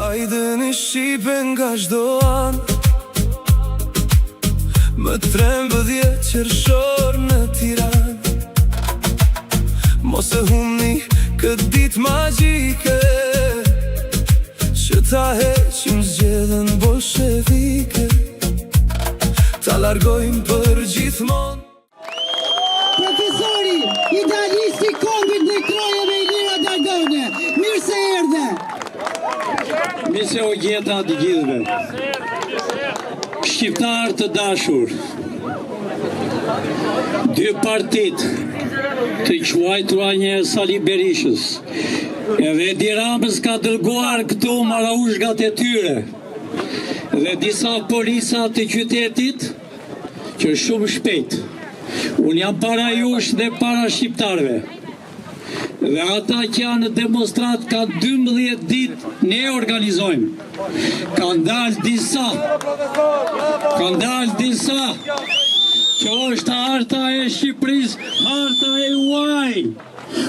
Hajde në Shqipe nga çdo anë, më 13 qershor në Tiranë. Mos e humni këtë ditë magjike, që ta heqim zgjedhjen bolshevike, ta largojmë për gjithmonë. Profesori, idealisti kombit në krojeve i Lira Dardone, mirë se erdhe. Mirë se u gjeta të gjithëve. Shqiptar të dashur, dy partit të quajtura një Sali Berishës edhe Edi Ramës ka dërguar këtu maraushgat e tyre dhe disa polica të qytetit që shumë shpejt. Unë jam para jush dhe para shqiptarve. Dhe ata që janë demonstrat ka 12 ditë ne organizojmë. Kanë dalë disa që është harta e Shqipërisë, harta e uaj,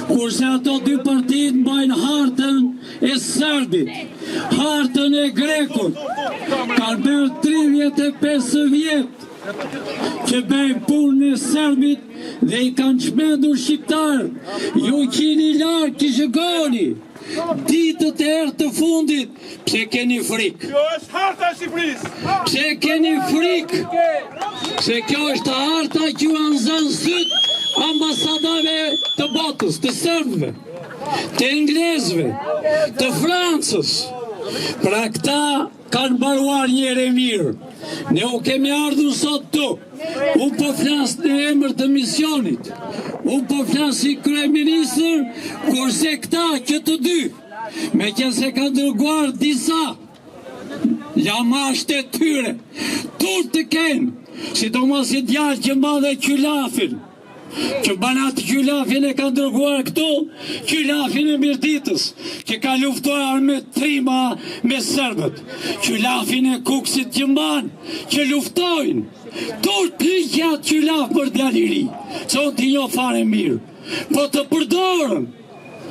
kurse ato dy partit mbajnë hartën e Serbit, hartën e Grekut. Kanë bërë 35 vjetë që bëjnë punë në Serbit dhe i kanë çmendur shqiptar. Ju qini larg që shkoni ditët e erë të fundit. Pse keni frikë? Kjo është harta e Shqipërisë. Pse keni frikë? Se kjo është harta që ju anëzën syt ambasadave të botës, të serbëve, të englezëve, të Francës. Pra këta kanë mbaruar njëre mirë. Ne u kemi ardhur sot tu. Unë po flas në emër të misionit. Unë po flas si kryeministër, kurse këta që të dy, me që se ka dërguar disa lamash të tyre, tur të kenë, sidomos i djalë që madhe Qylafin, që banat Qylafin e ka dërguar këtu, Qylafin e Mirditës, që ka luftuar me trima me serbët, Qylafin e Kuksit që mban, që luftojnë, tur të gjatë Qylaf për djaliri, që unë t'i njo fare mirë, po të përdorën,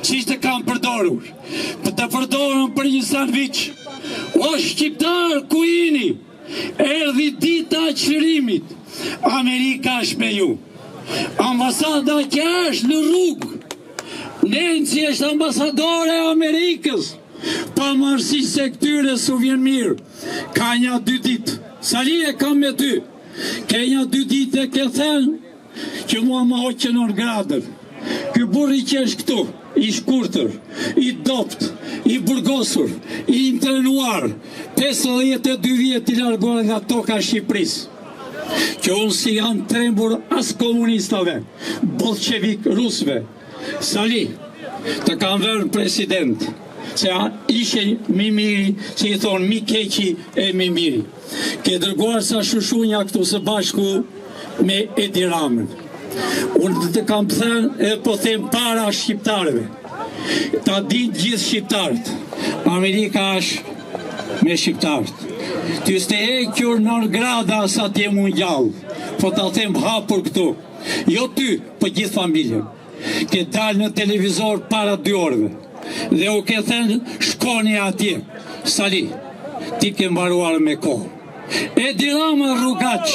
si të kam përdorur, po të përdorën për një sandviq. O shqiptar ku jini, erdhi dita e çlirimit, Amerika është me ju. Ambasada që është në rrugë, Nancy është ambasadore e Amerikës, pa marrësi se këtyre su vjen mirë. Ka një 2 ditë, Sali e kam me ty, ke një 2 ditë e ke thënë që mua më hoqën në gradër. Ky burri që është këtu, i shkurtër, i dopt, i burgosur, i intrenuar, 52 vjetë i larguar nga toka Shqipërisë, që unë si janë trembur as komunistave, bolshevik rusve. Sali, të kam vërë president, se ishe mi miri, që i thonë mi keqi e mi miri. Ke dërguar sa shushunja këtu së bashku me Edi Ramën. Unë të kam thënë e po them para shqiptarëve. Ta ditë gjithë shqiptarët, Amerika është me shqiptarët. Ty s'te hequr në grada sa t'jem unë gjallë, po ta them hapur këtu. Jo ty, po gjithë familjen. Ke dalë në televizor para 2 orëve. Dhe u ke thënë shkoni atje. Sali, ti ke mbaruar me kohë. Edi Rama rrugaq,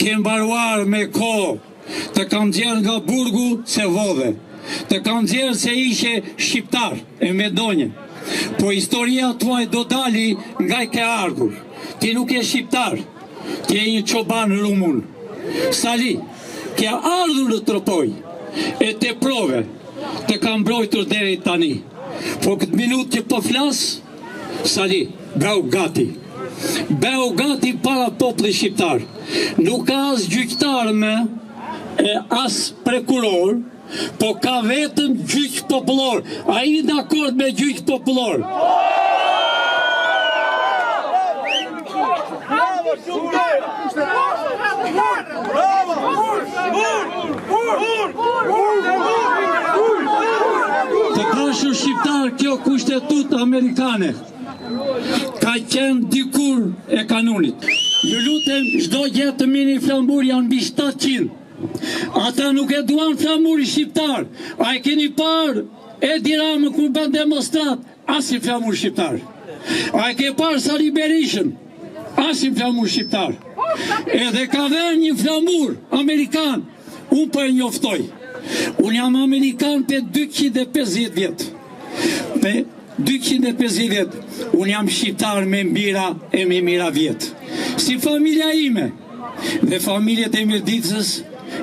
ke mbaruar me kohë. Të kam gjerë nga burgu se vodhe. Të kam gjerë se ishe shqiptar e me donje. Po historia tuaj do dali nga i ke ardhur. Ti nuk je shqiptar, ti je një çoban rumun. Sali, ke ardhur në Tropoj, e te prove, të kam mbrojtur deri tani. Po këtë minutë që po flas, Sali, bëu gati. Bëu gati para popullit shqiptar. Nuk ka as gjyqtar me e as prokuror, po ka vetëm gjyq popullor. A i dakord me gjyq popullor? Të dashur shqiptar, kjo kushtetut amerikane ka qenë dikur e kanunit. Ju lutem, çdo gjë të mini flambur janë mbi 700. Ata nuk e duan flamuri shqiptar. A e keni parë Edi Ramën kur bën demonstrat? As i flamur shqiptar. A e ke parë Sali Berishën? Asim flamur shqiptar. Edhe ka vënë një flamur Amerikan. Unë po e njoftoj. Unë jam Amerikan për 250 vjetë. Për 250 vjetë. Unë jam shqiptar me mbira e me mira vjetë. Si familja ime dhe familjet e Mirdicës,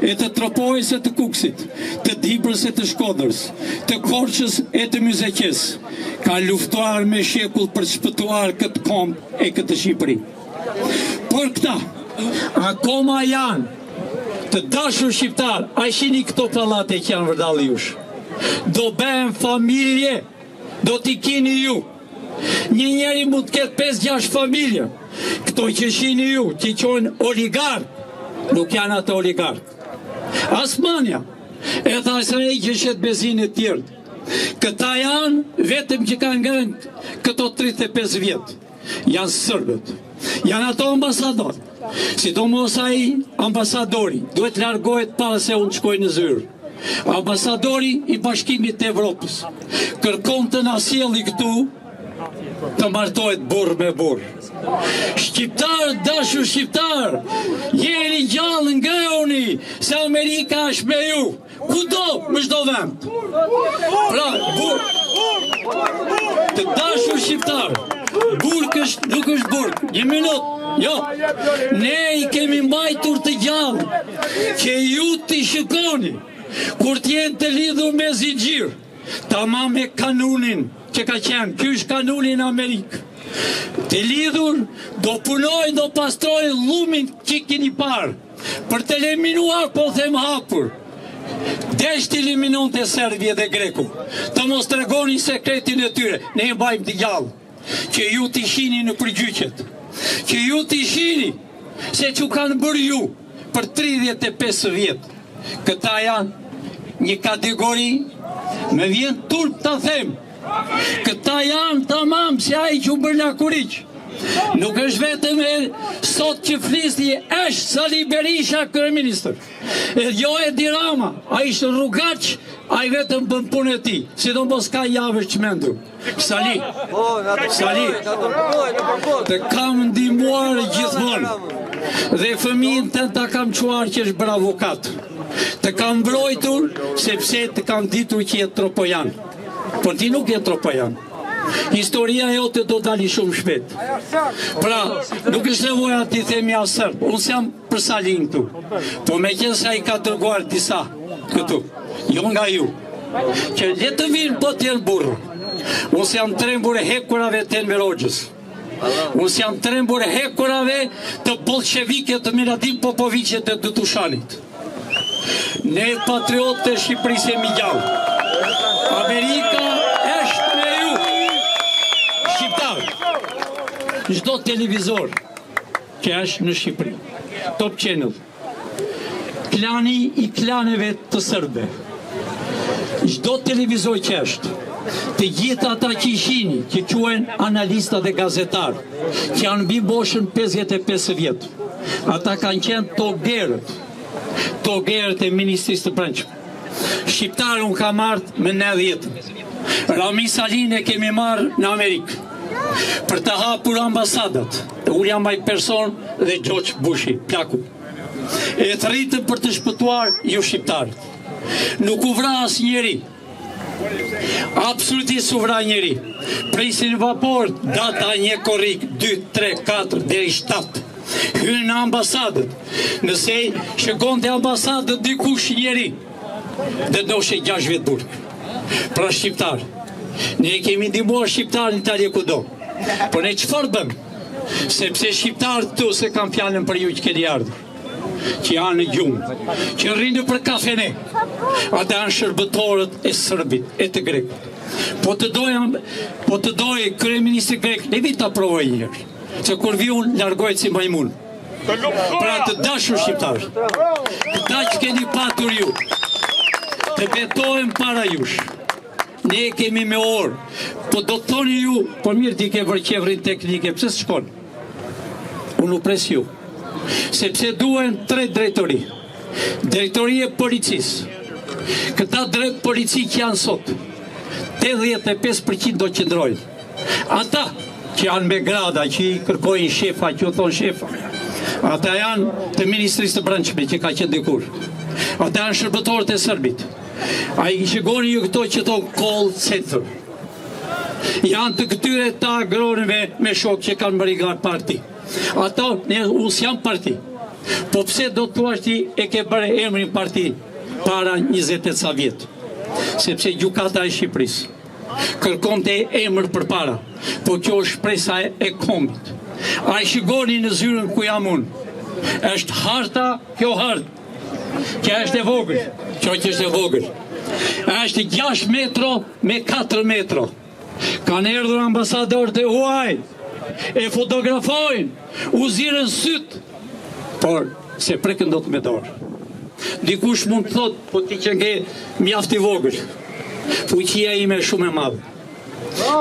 e të Tropojës e të Kuksit, të Dibrës e të Shkodrës, të Korçës e të Myzeqes, ka luftuar me shekull për të shpëtuar këtë kombë e këtë Shqipëri. Por këta, akoma janë të dashur shqiptar, a shini këto pallate që janë vërdallë jush. Do bëhen familje, do t'i kini ju. Një njeri mund të ketë 5-6 familje. Këto që shini ju, që qojnë oligark, nuk janë ato oligark. Asmania, e tha Srej që shetë bezinë e tjerë. Këta janë vetëm që kanë ngrënë këto 35 vjetë. Janë sërbët, janë ato ambasador. Sidomos ai ambasadori duhet largohet para se unë shkoj në zyrë. Ambasadori i Bashkimit të Evropës kërkon të na sjelli këtu të martohet burr me burr. Shqiptar, dashur shqiptar, jeni gjallë, ngrehuni se Amerika është me ju. Kudo, më çdo vend. Pra, të dashur shqiptar, burg nuk është burg. Një minutë. Jo, ne i kemi mbajtur të gjallë që ju t'i shikoni kur t'jenë të lidhur me zinxhir, tamam me kanunin që ka qenë, ky është kanuni në Amerikë. Të lidhur, do punojnë, do pastrojnë lumin që keni parë, për të eliminuar, po them hapur. Desh të eliminon të Serbia dhe Greku, të mos të regoni sekretin e tyre, ne e mbajmë të gjallë, që ju t'i shini në përgjyqet, që ju t'i shini se që kanë bërë ju për 35 vjetë. Këta janë një kategori, me vjen turp të them, këta janë tamam si ai që u bërla Kuriq. Nuk është vetëm sot që flisni, është Sali Berisha kryeministër. Jo Edi Rama, ai ishte rrugaq, ai vetëm bën punën e tij, sidomos ka javësh çmendur. Sali, të kam ndihmuar gjithmonë. Dhe fëmijën tënd ta kam çuar që është bërë avokat. Të kam mbrojtur sepse të kam ditur që je tropojan. Por ti nuk je tropojan. Historia jote do dali shumë shpejt. Pra, nuk është nevoja ti themi as serb. Unë jam për Salin këtu. Po meqense ai ka dërguar disa këtu, jo nga ju, që le të vinë po të jenë burrë. Unë jam trembur e hekurave të Enverogjës. Unë jam trembur e hekurave të bolshevike të Miladin Popovicit e të Tushanit. Ne patriotë të Shqipërisë jemi gjallë. Amerika është me ju. Shqiptar, çdo televizor që është në Shqipëri, Top Channel, klani i klaneve të sërbëve, çdo televizor që është, të gjithë ata që ishini, që quhen analista dhe gazetar, që janë mbi moshën 55 vjet, ata kanë qenë togerët e Ministrisë të Brendshme. Shqiptarë unë ka marrë me 90. Rami Salin e kemi marrë në Amerikë për të hapur ambasadat. Unë jam ai person dhe George Bushi, plaku. E të rritën për të shpëtuar ju shqiptarët. Nuk u vra as njeri. Absolutisht u vra njeri. Prisin vapor, data një korrik, 2, 3, 4, deri 7. Hynë në ambasadët. Nëse shkon të ambasadët dikush njeri, dhe doshe 6 vjetë burg. Pra shqiptar, ne kemi ndihmuar shqiptar në Itali kudo. Por ne çfarë bëm? Sepse shqiptarët këtu se kanë fjalën për ju që keni ardhur, që janë në gjumë, që rrinë për kafene, ata janë shërbëtorët e sërbit, e të grekut. Po të dojë kryeministri grek, ne vi ta provoj një herë, se kur vi unë largohet si majmun. Pra të dashur shqiptar, këta që keni patur ju, të betohem para jush. Ne kemi me orë, po do të thoni ju, po mirë ti ke vërë qevrin teknike, pse s'shkon? Unë u pres ju. Sepse duen 3 drejtori. Drejtori e policisë. Këta polici që janë sot, 85% do qëndrojnë. Ata që janë me grada, që i kërkojnë shefa, që u thonë shefa. Ata janë të Ministrisë të Brendshme që ka qenë dikur. Ata janë shërbëtorët e Serbit. A i shikoni ju këto që thonë call center. Janë të këtyre ta agronëve me shok që kanë barigar parti. Ato us janë parti. Po pse do të thuash ti e ke bërë emrin parti para 20 ca vjet? Sepse gjykata e Shqipërisë kërkon të emër për para, po kjo është shpresa e kombit. A i shikoni në zyrën ku jam unë, është harta, kjo hartë, që është e vogël, që është e vogël, është 6 metro me 4 metro. Kanë erdhur ambasadorët e huaj, e fotografojnë, u zirën sytë, por se prekën do të me dorë. Dikush mund të thotë, po ti që nge mjaft i vogël, fuqia ime shumë e madhe.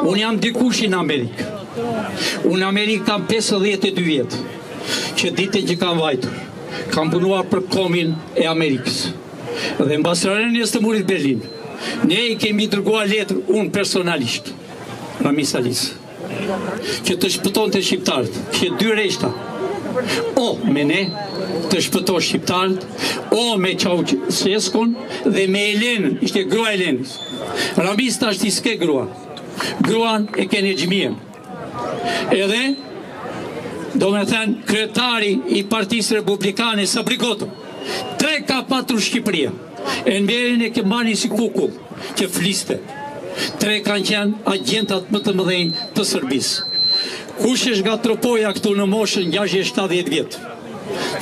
Unë jam dikush në Amerikë. Unë në Amerikë kam 52 vjetë, që ditën që kam vajtur, kam punuar për komin e Amerikës. Dhe mbasërënjes të murit Berlin, ne i kemi dërguar letër, unë personalisht, Rami Salis, që të shpëton të shqiptarët, që 2 reshta, o me ne të shpëton shqiptarët, o me Ceaușescun dhe me Elenën, ishte grua Elenës. Ramis të ashtë i s'ke grua, gruan e kene gjmien. Edhe, do me thënë, kryetari i Partisë Republikane së Brigoto, 3 ka patur Shqipëria, e në berin e kemani si kukull, që fliste. 3 kanë qenë agentat më të mëdhenj të Serbisë. Kush është nga tropoja këtu në moshën 60-70 vjetë,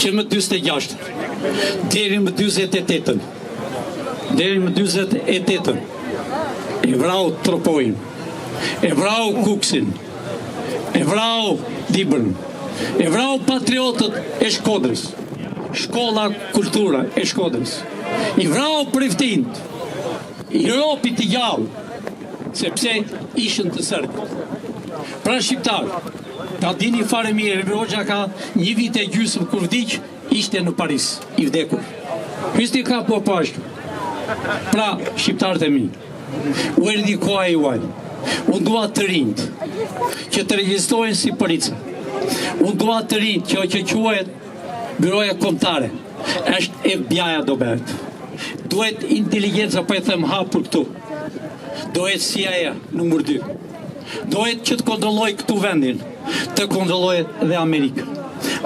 që më 26, deri më 28-ën, e vrau tropojnë, e vrau Kuksin, e vrau Dibrën, e vrau patriotët e Shkodrës, shkolla kultura e Shkodrës, i vrau Priftind, i ropi të gjallë, sepse ishën të Serbit. Pra shqiptarë, ta dini fare mirë, Enver Hoxha ka 1 vit e gjysmë kur vdiq, ishte në Paris, i vdekur. Hysti ka po pashtu. Pra, shqiptarët e mi, u erdi koha e juaj, unë dua të rinjt, që të regjistojnë si polica. Unë dua të rinjt, që quhet byroja kombëtare, është FBI-ja do bëhet. Duhet inteligenca, po e them hapur këtu. Duhet CIA numër 2. Duhet që të kontrolloj këtu vendin, të kontrolloj dhe Amerika.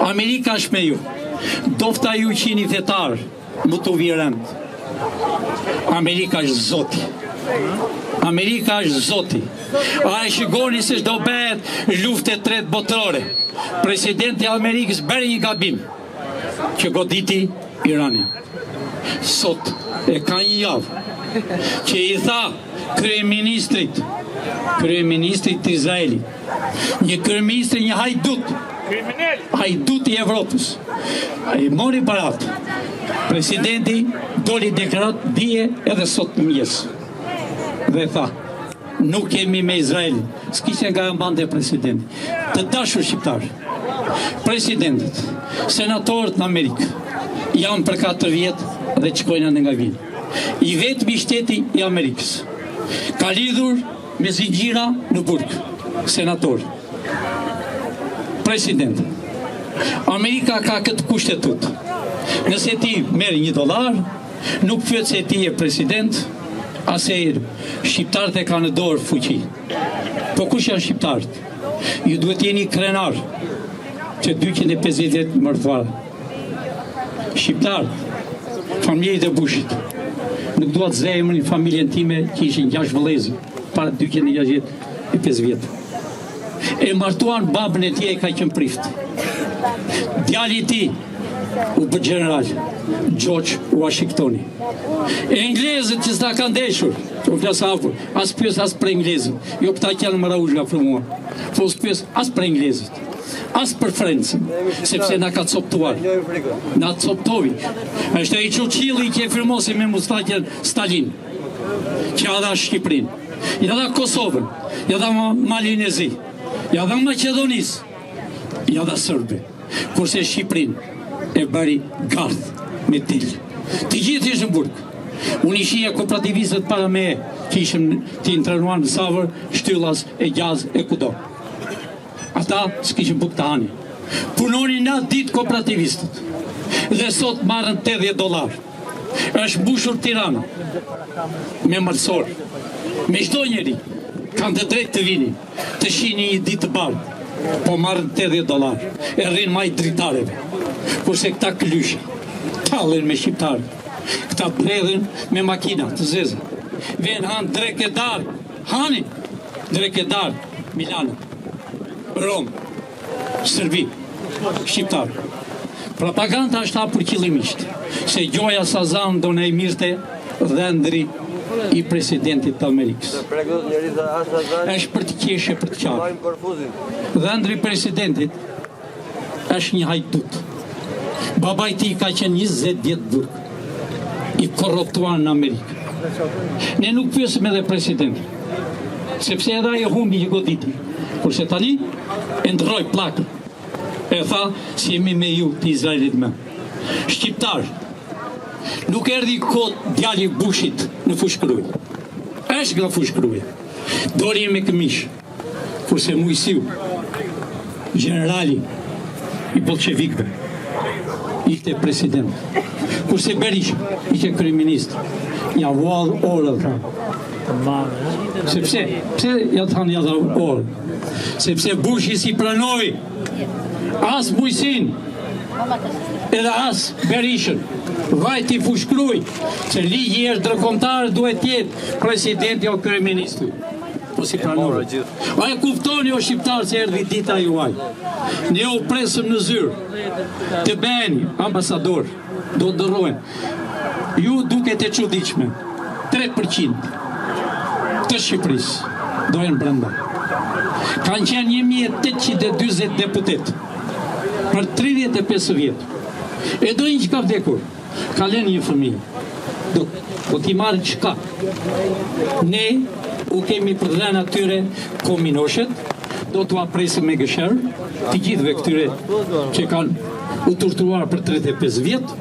Amerika është me ju. Dofta ju qini thetar, më të virend. Amerika është zoti. Amerika është zoti. A e shikoni se do bëhet luftë e tretë botërore. Presidenti i Amerikës bëri një gabim, që goditi Iranin. Sot e ka një javë, që i tha kryeministrit të Izraelit, një kryeministri, një hajdut i Evropës, i mori barat. Presidenti doli deklarat dje edhe sot mëngjes dhe tha, nuk kemi me Izrael, s'kishte nga mbante presidenti. Të dashur shqiptar, presidentit, senatorët në Amerikë janë për 4 vjet dhe qkojnë anë nga vinë. I vetëmi shteti i Amerikës ka lidhur me zinxhira në burg, senator, president. Amerika ka këtë kushtetut. Nëse ti merr $1, nuk pyet se ti e president, ase shqiptarët e ka në dorë fuqi. Po kush janë shqiptarët? Ju duhet jeni krenar që 250 mërthvarë. Shqiptarët, familjet e Bushit, nuk duhet të zemrin familjen time që ishin 6 vëllezër para 265 vjetë. E martuan babën e tij e ka qenë prift. Djali i tij u bë general, George Washingtoni. E englezët që s'ta kanë deshur, u flas hapur, as pyes as për englezët. Jo këta që janë më raush nga frumua. Po s'pyes as për englezët, as për Francën, sepse na ka coptuar. Na coptovi. Është ai çuçilli që e firmosi me Mustaqen Stalin, që ja dha Shqipërinë, ja dha Kosovën, ja dha Malinezi, ja dha Maqedonisë, ja dha Serbë. Kurse Shqipërinë e bëri gardh me til. Të gjithë ishën burg. Unë ishia kooperativistët para me, që ishëm të intrenuar në Savër, Shtyllas e Gjaz e kudo. Ata s'kishin buk të hani. Punonin natë ditë kooperativistët. Dhe sot marrën $80. Është mbushur Tirana me mëlsor. Me çdo njeri kanë të drejtë të vinin, të shihni një ditë të bardhë, po marrën $80. E rrinë maj dritareve. Kurse këta klyshë, tallen me shqiptarë. Këta bredhen me makina të zeza. Ven hanë drekedar, hani drekedar, Milano, Rom, Serbi, shqiptar. Propaganda është hapur qëllimisht, se Gjoja Sazan do ne mirte dhëndri i presidentit të Amerikës. Është për të qeshe për të qarë. Dhëndri presidentit është një hajdut. Baba i ti ka qenë 20 vjetë burg, i korruptuar në Amerikë. Ne nuk pyesim edhe presidentin, sepse edhe ai e humbi një goditi, kurse tani e ndroi plakën. E tha, si jemi me ju të Izraelit me. Shqiptar, nuk erdhi kot djali Bushit në fushkruj. Është nga fushkruj. Dori me këmish, kurse Mujsiu, generali i bolshevikëve, ishte president. Kurse Berisha, ishte kryeminist. Ja vuall orë, tha. Sepse, pse ja thanë ja dha orë? Sepse Bushi si pranoi as Mujsin edhe as Berishën, vajti fushkruj, se ligji është ndërkombëtar, duhet jetë presidenti o kryeministri. Po si pranoi. A e kuftoni o shqiptar se erdhi dita juaj. Ne u presëm në zyrë. Të bëheni ambasador, do të dërrohen. Ju duket e çuditshme. 3% të Shqipërisë do jenë brenda. Kanë qenë 1840 deputet për 35 vjetë. E do një që ka vdekur, ka lënë një fëmijë. Do t'i marrë qka. Ne u kemi përdhen atyre kominoshet, do t'u apresim me gësherë, të gjithve këtyre që kanë u torturuar për 35 vjetë,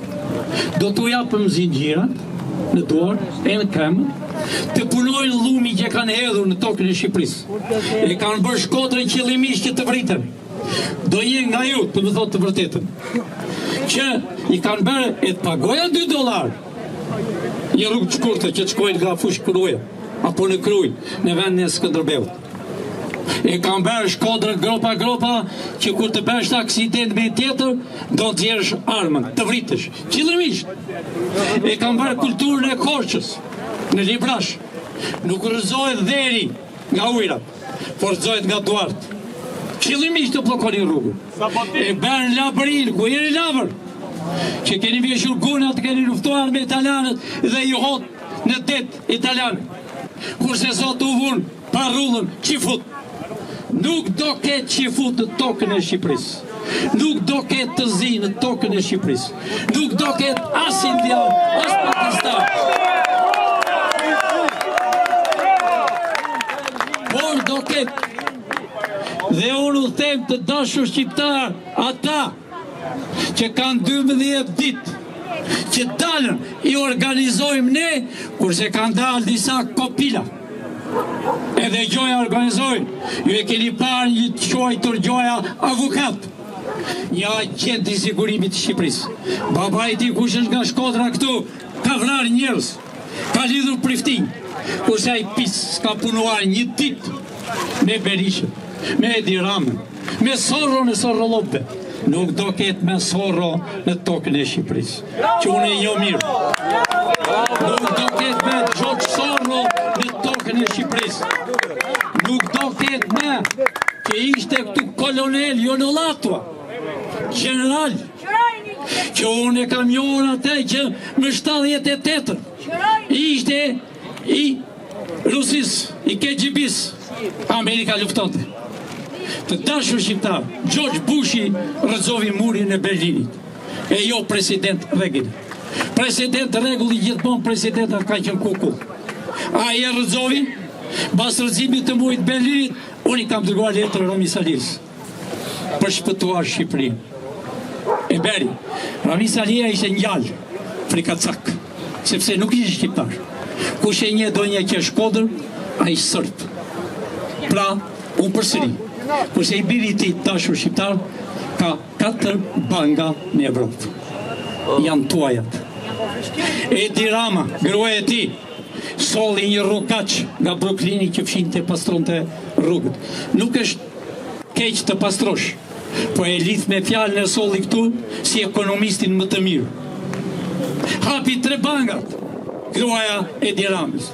do t'u japëm zinxhirat në dorë e në këmbë, të punojnë llumi që kanë hedhur në tokën e Shqipërisë. E kanë bërë Shkodrën qëllimisht që të vriten. Do një nga ju të më thotë të vërtetën, që i kanë bërë e të pagoja $2, një rrugë të shkurtë që të shkojnë nga fushkruja, apo në Kruj, në vendin e Skënderbeut. E kanë bërë Shkodrën gropa që kur të bësh aksident me tjetër, do të jesh armën, të vritesh, qëllimisht. E kanë bërë kulturën e Korçës, në Librash. Nuk rëzohet dheri nga ujrat, por rëzohet nga duart. Qëllimisht të blokoni rrugën. E bërë Labrin, ku jeni Labër, që keni vjeshur gunat, keni luftuar me italianët dhe ju hot në det italianë. Kurse sot u vunë pa rrullën qifut. Nuk do ketë qifut në tokën e Shqipërisë. Nuk do ketë të zi në tokën e Shqipërisë. Nuk do ketë as Indian, as Pakistan. Por do ketë, dhe unë u them të dashur shqiptar, ata që kanë 12 ditë, që dalën, i organizojmë ne, kurse kanë dalë disa kopila. Edhe Gjoja organizojnë. Ju e keni parë një quajtur Gjoja avukat, një agent i sigurimit të Shqipërisë. Baba i ti kush është nga Shkodra këtu, ka vrarë njerëz, ka lidhur priftin, kurse ai pis s'ka punuar një ditë me Berishën, me Edi Ramën, me Sorro në Sorrolopëve. Nuk do ketë me Sorro në tokën e Shqipërisë, që unë e njoh mirë. Nuk do ketë me Gjoç Sorro në tokën e Shqipërisë. Nuk do ketë me që ishte këtu kolonel Jonolatua, general, që unë e kam njohur atë që më 78 ishte i Rusis, i KGB-s, Amerika luftonte. Të dashur shqiptar, George Bushi rrëzovi murin e Berlinit, e jo president Reagan. President Regulli gjithmonë presidentat ka qenë kukull. A e rrëzovi, pas rrëzimit të murit Berlinit, unë i kam dërguar letër Rami Salis për shpëtuar Shqipërinë. E beri, Rami Salia ishte ngjallë, frikacak, sepse nuk ishte shqiptar. Kush e një do një që Shkodër, a i sërp. Pra, unë përsëri, kurse i biri ti dashur shqiptar ka 4 banga në Evropë. Janë tuajat. Edi Rama, gruaja e tij, solli një rrugaç nga Brooklyni që fshinte pastronte rrugët. Nuk është keq të pastrosh, po e lidh me fjalën e solli këtu si ekonomistin më të mirë. Hapi 3 bangat, gruaja e Edi Ramës.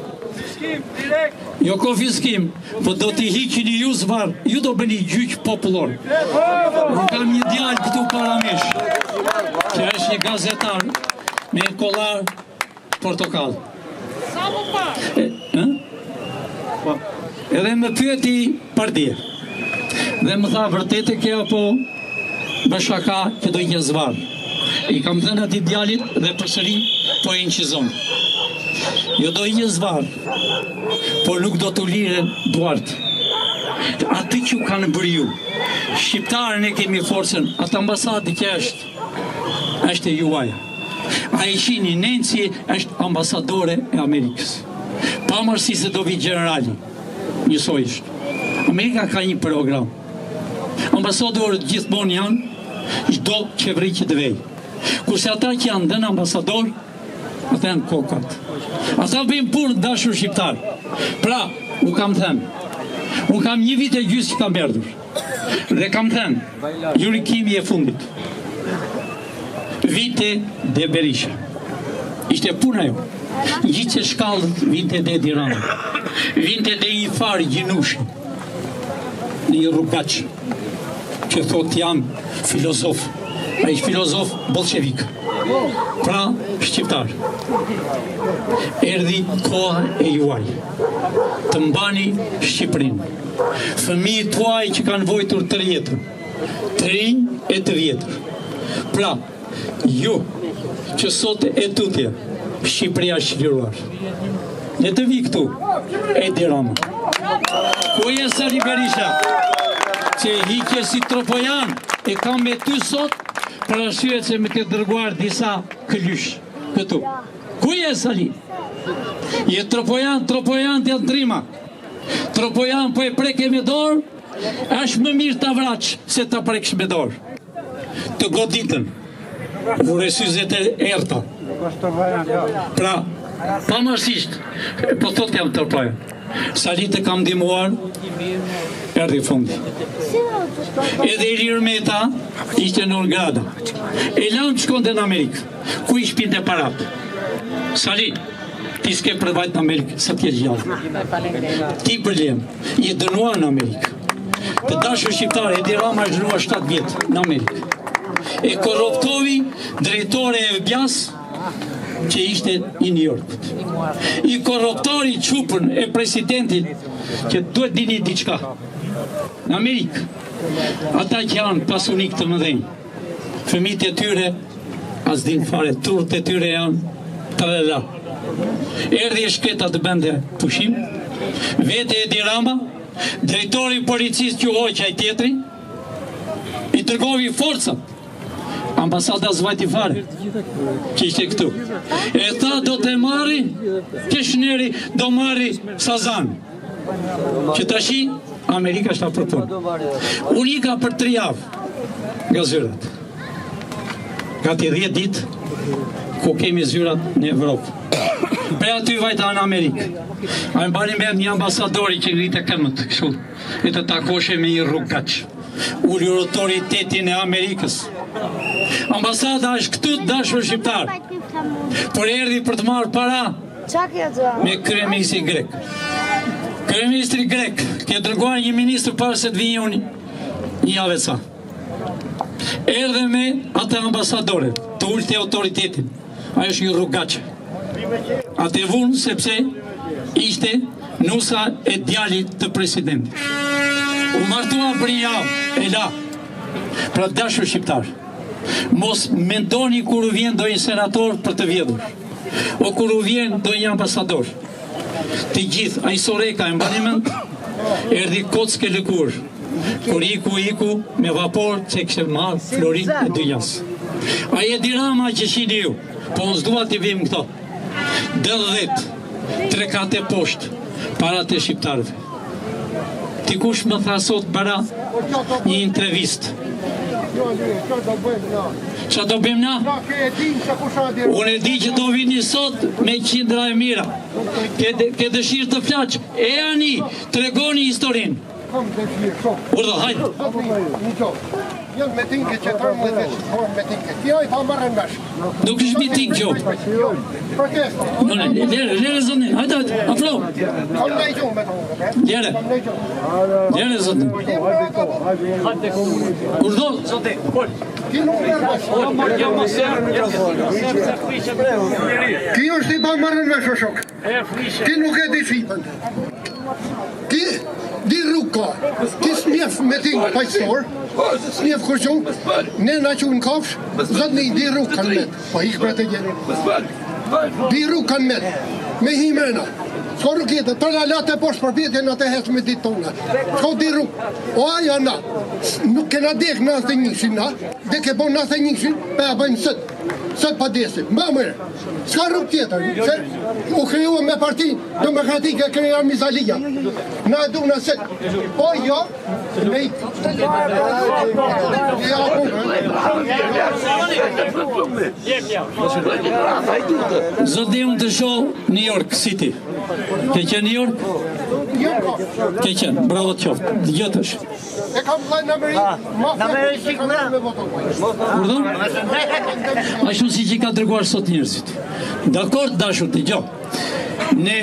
Jo konfiskim, po do t'i hiqini ju zvarr, ju do bëni gjyq popullor. Unë kam një djalë këtu para mesh, që është një gazetar me kollar portokall. Edhe më pyeti partia. Dhe më tha vërtet e ke apo bashaka që do një zvarr. I kam thënë atij djalit dhe përsëri po e inqizon. Jo do një zvarr, por nuk do të liren duart. Aty që kanë bërë ju, shqiptarën e kemi forcën, atë ambasadi që është e juaja. A e shini, Nancy është ambasadore e Amerikës. Pavarësi se do vi generali, njësoj është. Amerika ka një program. Ambasadorët gjithmonë janë çdo qeveri që të vej. Kurse ata që janë dhënë ambasador, ata janë kokat. Ata bëjmë punë dashur shqiptar. Pra, u kam thënë, unë kam 1 vit e gjysmë që kam erdhur. Dhe kam thënë, jurikimi e fundit. Vinte dhe Berisha. Ishte puna jo. Gjithë që shkallët vinte dhe Edi Rama. Vinte dhe i farë gjinushi. Një rrugaç që thot jam filozof. A ishtë filozof bolshevik. Pra, shqiptar. Erdhi koha e juaj. Të mbani Shqipërinë. Fëmijët tuaj që kanë vojtur të jetën. Të rinj e të vjetër. Pra, ju që sot e tutje, Shqipëria është liruar. Ne të vi këtu, Edi Rama. Ku je Sali Berisha? Që hiqje si tropojan e kam me ty sot për arsye se me ke dërguar disa këlysh këtu. Ku je Sali? Je tropojan të janë trima. Tropojan po e preke me dorë, është më mirë të vraq se të preksh me dorë. Të goditën, vure syzet e erta. Pra, pavarësisht, po thot jam tropojan. Sali të kam ndihmuar, erdhi fundi. Edhe Ilir Meta ishte në Grada. E lanë të shkonte në Amerikë. Ku i shpinte parat? Sali, ti s'ke përvajt në Amerikë, sa t'je gjallë. Ti përlem, je dënuar në Amerikë. Të dashur shqiptare, Edi Rama është dënuar 7 vjetë në Amerikë. E korruptovi drejtore e FBI-s që ishte i New Yorkut. I korruptori çupën e presidentit që duhet dini diçka. Në Amerikë, ata që janë pasunik të mëdhenj, fëmijët e tyre as din fare, turët e tyre janë të dhela. Erdhi e shketa të bënde pushim, vete Edi Rama, drejtori policisë që hoqaj tjetri, i tërgovi forcat. Ambasada zvajti fare, që ishte këtu. E tha do të marri, Keshneri do marri Sazan. Që tashi, Amerika është apropon. Unë i ka për 3 javë nga zyrat. Ka të 10 ditë, ku kemi zyrat në Evropë. Pre aty vajta në Amerikë. A më bani me një ambasadori që ngritë këmët, kështu, e të takoshe me një rrugaç. Ulli autoritetin e Amerikës. Ambasada është këtu të dashur shqiptar, por erdhi për të marrë para me kryeministri grek. Kryeministri grek ke dërguar një ministër para se të vinë një javë sa. Erdhe me atë ambasadore të ulti autoritetin. Ajo është një rrugaç. Atë e vunë sepse ishte nusa e djalit të presidentit. U martua për një javë, e la. Pra dashur shqiptar, mos mendoni kur u vjen ndonjë senator për të vjedhur, o kur u vjen ndonjë ambasador. Të gjithë, ai Soreka e mbani mend, erdhi kockë lëkur, kur iku me vapor që kishte marrë Florin e Dynjas. Ai Edi Rama që shihni ju, po unë s'dua t'i vim këto. 10 3 kate poshtë para të shqiptarëve. Dikush më tha sot para një intervist. Qa do bëjmë na? Unë e di që do vini sot me qindra e mira. Ke dëshirë të flaq. E ani, tregoni historinë. Urdo, hajde. Janë metinke që 13 vjeç, metinke. Kjo i tha marrën vesh. Nuk është miting kjo. Protest. Lere zonin, hajde, afro. Kam ndaj gjumë me tonë. Lere zonin. Urdo, zotin. Ki nuk Ki është i pa marrën vesh o shok. Ki nuk e di fitën. Ki di rrug ka. Ki smjef meting pajstor. Smjef kërqo. Ne na që në kafsh. Zëtë një di rrug kanë met. Pa ikë për të gjerë. Di rrug kanë met. Me himena. Shko rrug jetë. Për në latë e poshtë për pjetë në të hesë me ditë tonë. Shko di rrug. O aja na. Nuk kena dek në asë njëshin na. Dhe ke bon në asë njëshin. Pe a bëjmë sëtë. Sëtë pa desit. Mba mërë. Shka rrug tjetër. U kriju me parti demokratike kreja Mizalia. Na du në sëtë. Po jo. Me i... Zoti unë të shoh New York City. Ke qenë New York? Ke qenë, bravo të qoftë. Dëgjotësh. E kam vllai në Amerikë. Urdhon? Ashtu si që ka treguar sot njerëzit. Dakor, dashur, dëgjoj. Ne,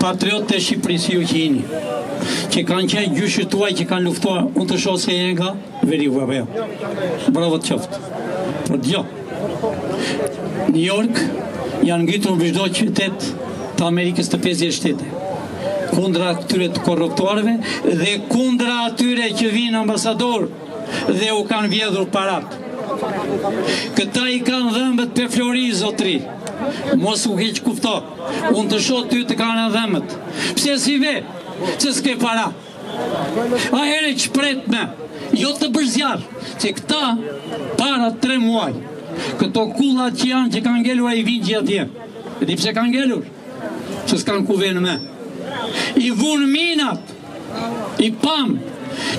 patriotët e Shqipërisë ju që jeni, që kanë qenë gjyshit tuaj, që kanë luftuar, unë të shoh se jeni nga veri vëbeo. Bravo të qoftë. Por dëgjoj. New York janë ngritur në çdo qytet të Amerikës të 50 shtete. Kundra atyre të korruptuarve dhe kundra atyre që vinë ambasador dhe u kanë vjedhur parat. Këta i kanë dhëmbët për Flori, zotri. Mos u keq kufto. Unë të shoh ty të kanë dhëmbët. Pse si ve? Se s'ke para. A here që pret me, jo të bërzjar, që këta para 3 muaj. Këto kullat që janë që kanë ngelur a i vinë që atje. E di pse kanë ngelur? Që s'kanë ku venë me. I vunë minat, i pam,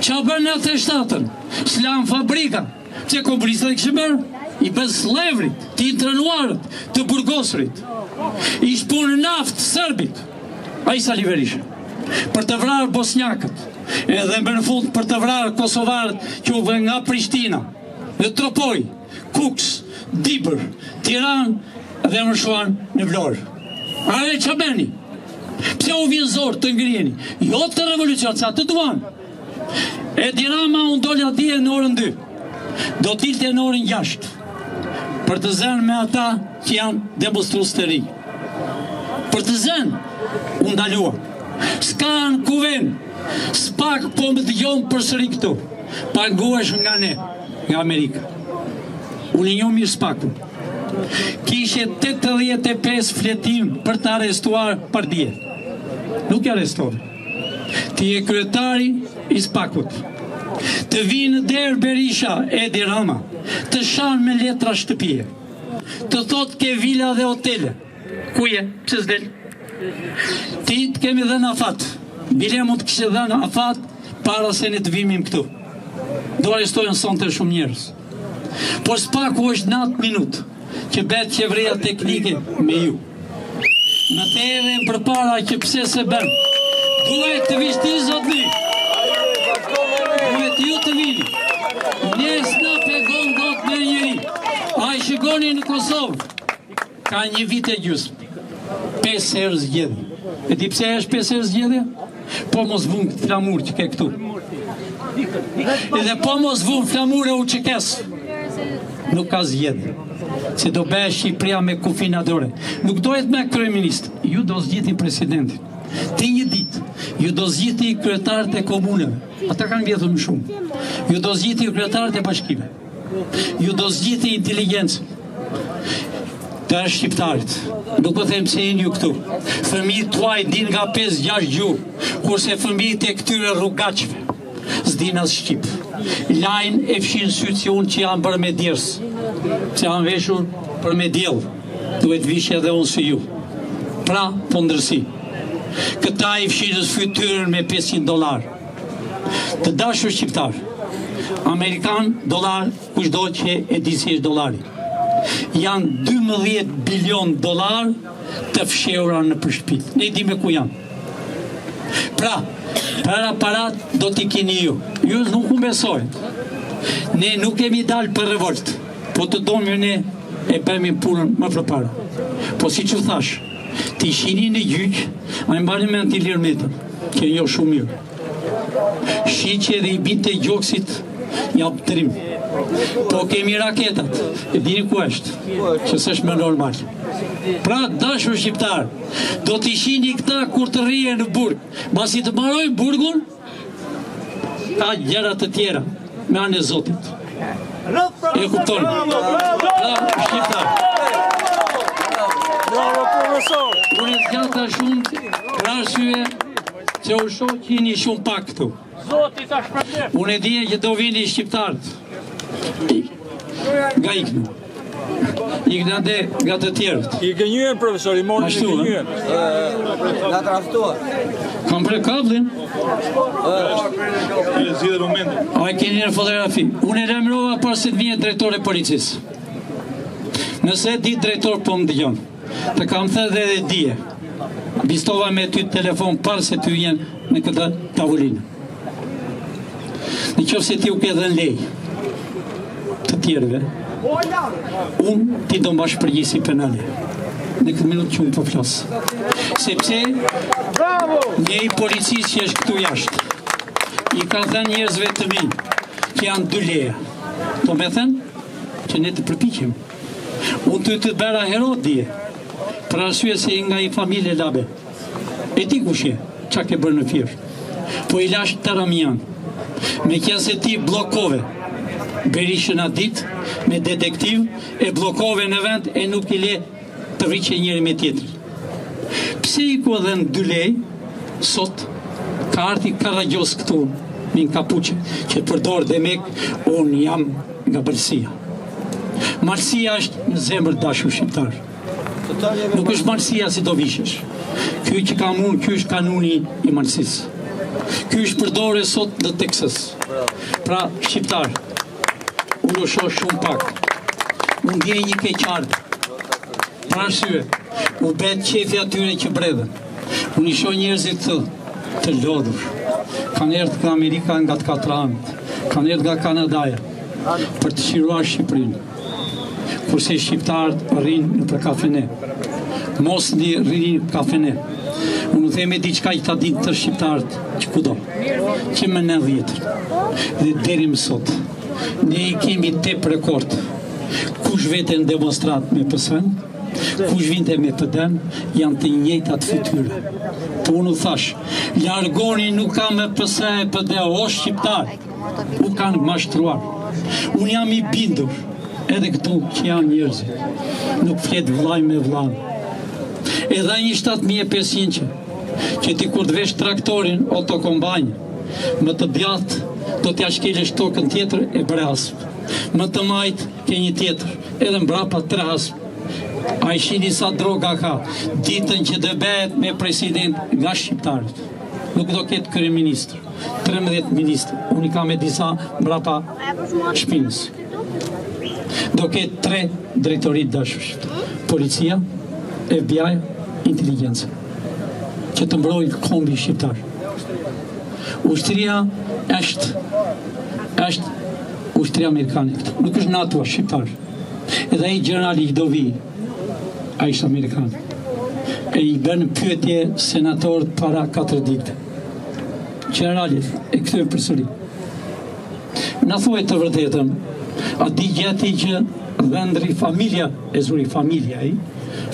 që a bërë në 37-ën, s'lanë fabrika, që komunistët e kështë bërë, i bës levrit, të intrenuarët, të burgosrit, i shpunë naftë sërbit, a i Sali Berisha, për të vrarë bosnjakët, edhe më në fund për të vrarë kosovarët që u vë nga Prishtina, dhe Tropoj, Kuks, Dibër, Tiran dhe më shuan në Vlorë. Are që beni? Pse u vjen zor të ngrijeni? Jo të revolucion, sa të duan. E Dirama unë dollja dje në orën 2. Do t'ilte në orën 6. Për të zënë me ata që janë demonstrues të ri. Për të zënë, unë dalua. S'ka në kuven, s'pak po më dëgjon për sëri këtu. Paguash nga ne, nga Amerika. Unë një mirë spaku. Kishe 85 fletim për të arrestuar për dje. Nuk e arrestuar. Ti e kryetari i spakut. Të vinë der Berisha e Dirama, të shanë me letra shtëpije. Të thot ke vila dhe hotele. Kuje, që s'del? Ti të kemi dhe në afat. Bile mund të kështë dhe në afat para se ne të vimim këtu. Do arrestojnë sonte shumë njerëz. Por spaku është në atë minutë që betë qevria teknike me ju. Në të edhe për para që pse se bërë. Duhet të vishti zotni. Duhet ju të vini. Ne s'na pegon do të me njëri. A i shikoni në Kosovë. Ka një vit e gjysmë. 5 herë zgjedhje. E di pse është 5 herë zgjedhje? Po mos vunë flamur që ke këtu. Edhe po mos vunë flamur e u që kesë. Nuk ka zgjedhje. Se do bëhe Shqipëria me kufinadore. Nuk dohet me kryeminist. Ju do zgjiti presidentin. Ti një ditë, ju do zgjiti kryetarët e komuneve. Ata kanë vjetur më shumë. Ju do zgjiti kryetarët e bashkive. Ju do zgjiti inteligencën. Të është shqiptarit. Nuk po them se jeni ju këtu. Fëmijët tuaj din nga 5-6 gjuhë, kurse fëmijët e këtyre rrugaqve s'din as shqip. Lajnë e fshin sytë si unë që janë bërë me djerës, që janë veshur për me djelë. Duhet vishë edhe unë si ju. Pra, po ndërsi. Këta i fshinës fytyrën me $500. Të dashur shqiptar, Amerikan, dolar, kushdo që e di si është dollari. Janë 12 bilion dollar të fshehura në përshpit. Ne di me ku janë. Pra, parat do t'i keni ju. Ju nuk u besojnë. Ne nuk kemi dalë për revolt, po të domë ne e bëmi punën më përpara. Po si që thash, t'i shini në gjyq, a i mbani me t'i lirë metën, që jo shumë mirë. Shiqe dhe i binte gjoksit, jam trim. Po kemi raketat, e dini ku është, që s'është më normal. Pra, dashur shqiptar, do t'i shini këta kur të rrije në burg. Basi të marojnë burgun, ka gjëra të tjera, me anë e Zotit. E kuptoni. Pra, shqiptar. Unë e t'gjata shumë, për arsye që u shoh që jeni shumë pak këtu. Unë e dije që do vini shqiptarët. Nga iknu. Ikna dhe nga të tjerët. I gënjyen, profesor, i morën i gënjyen. Nga traftuar. Kam pre kablin. E zgjidhe momentin. A e keni në fotografi. Unë e remrova për se të vjen drejtori i policisë. Nëse di drejtor po më dëgjon, të kam thënë dhe dije. Bistova me ty telefon parë se ty jenë në këtë tavolinë. Në qofë se ti u ke dhe në lej të tjerëve, unë ti do mbash përgjisi penale. Në këtë minutë që unë po flasë. Sepse një i policisë që është këtu jashtë, i ka thënë njerëzve të mi që janë 2 leja. Po me thënë që ne të përpiqem. Unë të bëra herot dje, për arsye se nga i familje labe. E ti kushje, qa ke bërë në firë. Po i lash të Ramian. Me kja se ti blokove Berishën atë ditë me detektiv, e blokove në vend e nuk i le të vriqe njëri me tjetër. Pse i ku edhe në 2 lej, sot ka arti Karagjos këtu, një kapuqe, që përdor dhe mek, unë jam nga bërësia. Marësia është në zemër dashur shqiptar. Nuk është marësia si do vishesh. Ky që kam unë, ky është kanuni i marësisë. Ky është përdore sot në Texas. Pra, shqiptar, unë u shoh shumë pak. Unë ndjej një keqardhë. Pra arsye, u bet qefi atyre që bredhen. Unë i shoh njerëzit të lodhur. Kanë erdhur nga Amerika nga të 4 anët. Kanë erdhur nga Kanadaja për të qiruar Shqipërinë. Kurse shqiptarët rrinë në për kafene. Mos rrinë kafene. Unë theme diçka që ta dinë të shqiptarët që kudo, që më 90 dhe deri më sot. Ne i kemi 8 rekord. Kush vete në demonstrat me PS-n, kush vinte me PD-n, janë të njëjtat fytyra. Po unë thash, largoni nuk ka me PS e PD, o shqiptar, u kanë mashtruar. Unë jam i bindur, edhe këtu që janë njerëzit, nuk flet vllaj me vllaj. Edhe një 7500 që ti kur të vesh traktorin autokombanj, më të djathtë do t'ja shkelesh tokën tjetër e brasp. Më të majtë ke një tjetër, edhe mbrapa 3 hasp. A i shini sa droga ka, ditën që dhe bëhet me president nga shqiptarët. Nuk do ketë kryeministër, 13 ministër, unë i ka me disa mbrapa shpinës. Do ketë 3 drejtorit dashur. Policia, FBI, inteligencë, që të mbrojnë kombi shqiptar. Ushtria është ushtria amerikane këtu. Nuk është NATO shqiptar. Edhe ai generali do vi, ai është amerikan. E i bën pyetje senatorët para 4 ditë. Generalit e kthye përsëri. Na thuaj të vërtetën, a di gjati që vendri familja e zuri familja ai,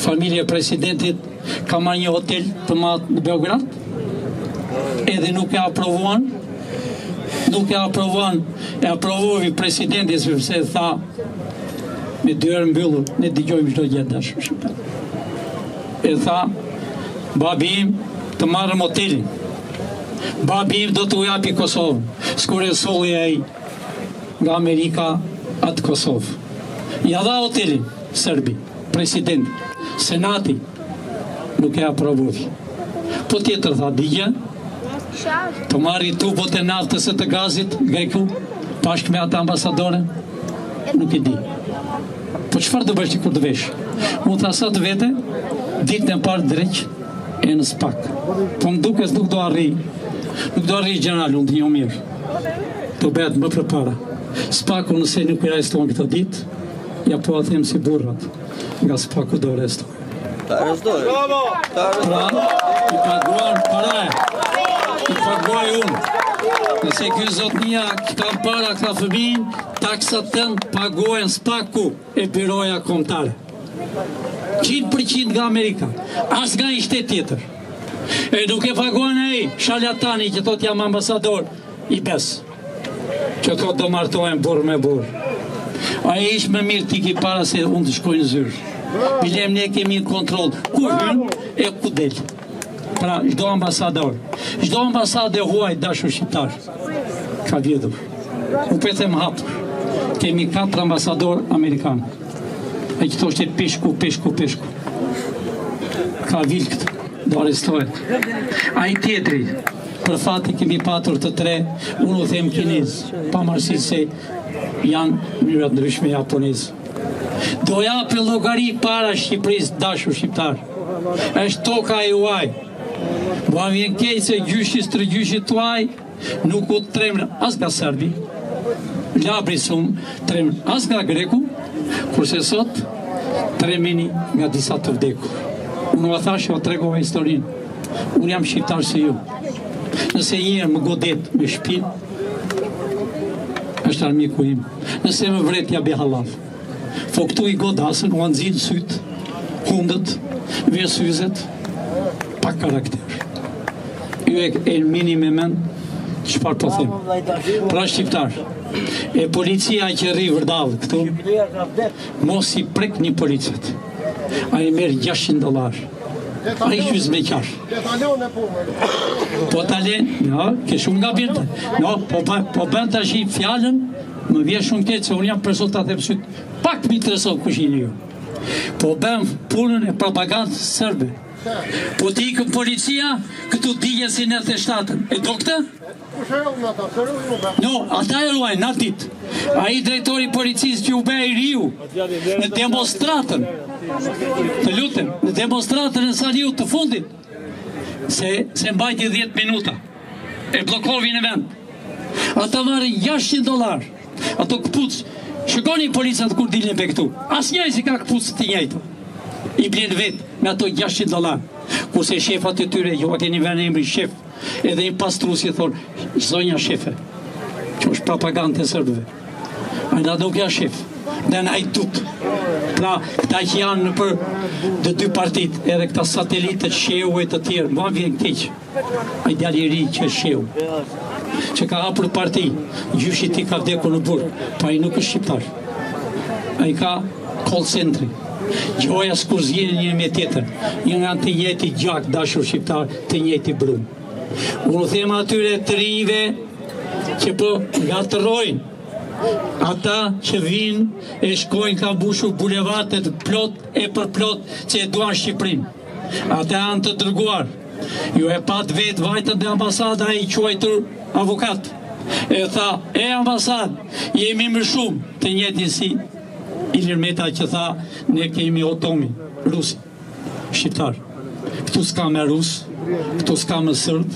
familja e presidentit ka marrë një hotel të madh në Beograd? Edhe nuk e aprovuan? Nuk e aprovuan, e aprovovi presidenti sepse tha me dyert mbyllur, ne dëgjojmë çdo gjë dashur. E tha, babi im të marrëm hotelin. Babi im do t'u japi Kosovën. S'kur e solli ai nga Amerika atë Kosovë. Ja dha hotelin Serbi, presidenti, senati nuk e aprovovi. Po tjetër tha, digja, të marri tubot e naftës e të gazit, Greku, bashkë me ata ambasadore, nuk i di. Po çfarë do bësh ti kur të vesh? Unë tha sa të vete, ditën e parë dreq e në spak. Po më duket nuk do arri general, unë të njoh mirë. Do bëhet më përpara. Spaku nëse nuk i arreston këtë ditë, ja po a them si burrat, nga spaku do arreston. Ta arrestoj. Pra, i paguar para i paguaj unë. Nëse ky zotnia ka para, ka fëmijin, taksat tënë paguajnë spaku e biroja kombëtare. 100% nga Amerika, as nga një shtet tjetër. E nuk e paguajnë ai sharlatani që thot jam ambasador i bes. Që thot do martohen burr me burr. Ai ish më mirë ti ki para se unë të shkoj në zyrë. Bilem ne kemi në kontrol ku hyn e ku del. Pra, çdo ambasadë huaj dashur shqiptar ka vjedhur. U them hapur. Kemi 4 ambasador amerikan. E që thoshte peshku. Ka vil këtë, do arrestohet. Ai tjetri, për fati kemi patur të 3, unë u them kinez, pavarësisht se janë mënyra ndryshme japonez. Do japi llogari para Shqipërisë, dashur shqiptar. Është toka e juaj. Ba vjen keq se gjyshit tuaj nuk u tremën as nga serbi, labri sum tremën as nga greku, kurse sot tremeni nga disa të vdekur. Unë u thash, u tregova historinë. Unë jam shqiptar si ju. Nëse një më godet me shpinë, është armiku im. Nëse më vret ja be halal. Po këtu i godasën, u anëzin syt, hundët, vjesyzet, pa karakter. Ju e mini me men, çfarë po them. Pra shqiptar, e policia që rri vërdallë këtu, mos i prek një policët. A i merë $600. A i qyz me qash. Po talen, no, ke shumë nga birte. No, po bën të shi fjallën, më vje shumë keq se unë jam person të them syt, pak mi intereson kushin ju. Po bën punën e propagandës serbe. Po ti ikën policia, këtu digje si në të shtatën. E do këtë? No, ata e ruajnë, në ditë. A i drejtori policisë që u be i riu, në demonstratën, të lutem, në demonstratën e Saliut të fundit, se mbajti 10 minuta, e blokovi në vend. Ata marrin $600. Ato këpucë, shikoni policat kur dilin pe këtu. As njëri si ka këpucë të njëjtë. I blen vetë me ato $600. Kurse shefat e tyre, ju a keni vënë emri shef, edhe një pastrusi e thonë, zonja shefe, që është propagandë e sërbëve. A nga nuk ja shef, dhe në ajtut. Pra, këta që janë në për dhe 2 partit, edhe këta satelitët sheu e të tjerë, ma vjen keq. A i djali ri që është sheu, që ka hapur parti, gjyshit i ka vdekur në burg, pa i nuk është shqiptar. A i ka call centri. Gjoja s'kur zgjeni një me tjetër, një nga të njëjti gjak dashur shqiptar, të njëjti brum. Unë them atyre të rinjve që po gatërrojnë, ata që vinë e shkojnë ka mbushur bulevardet plot e për plot që e duan Shqipërinë. Ata janë të dërguar. Ju e pat vetë vajtën dhe ambasada i quajtur avokat. E tha, e ambasad, jemi më shumë të njëjtin si Ilir Meta që tha, ne kemi otomi, rusi, shqiptar. Këtu s'ka me rus, këtu s'ka me sërb,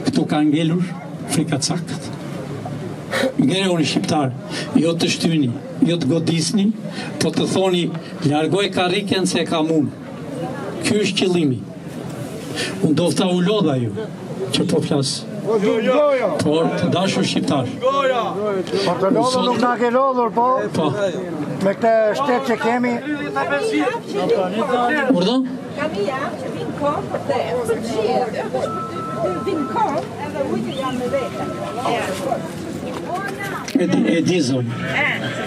këtu ka ngelur, frikacakt. Ngelur shqiptar, jo të shtyni, jo të godisni, po të thoni, largoj karriken se ka mund. Ky është qëllimi. Unë do të u lodha ju, që po flasë. Por të dashur shqiptar. Por të lodhur nuk na ke lodhur, po. Me këtë shtet që kemi. Urdhë? Kamia që vinë kohë për te, për gjithë, vinë kohë edhe ujtë janë me vete. E di zonë.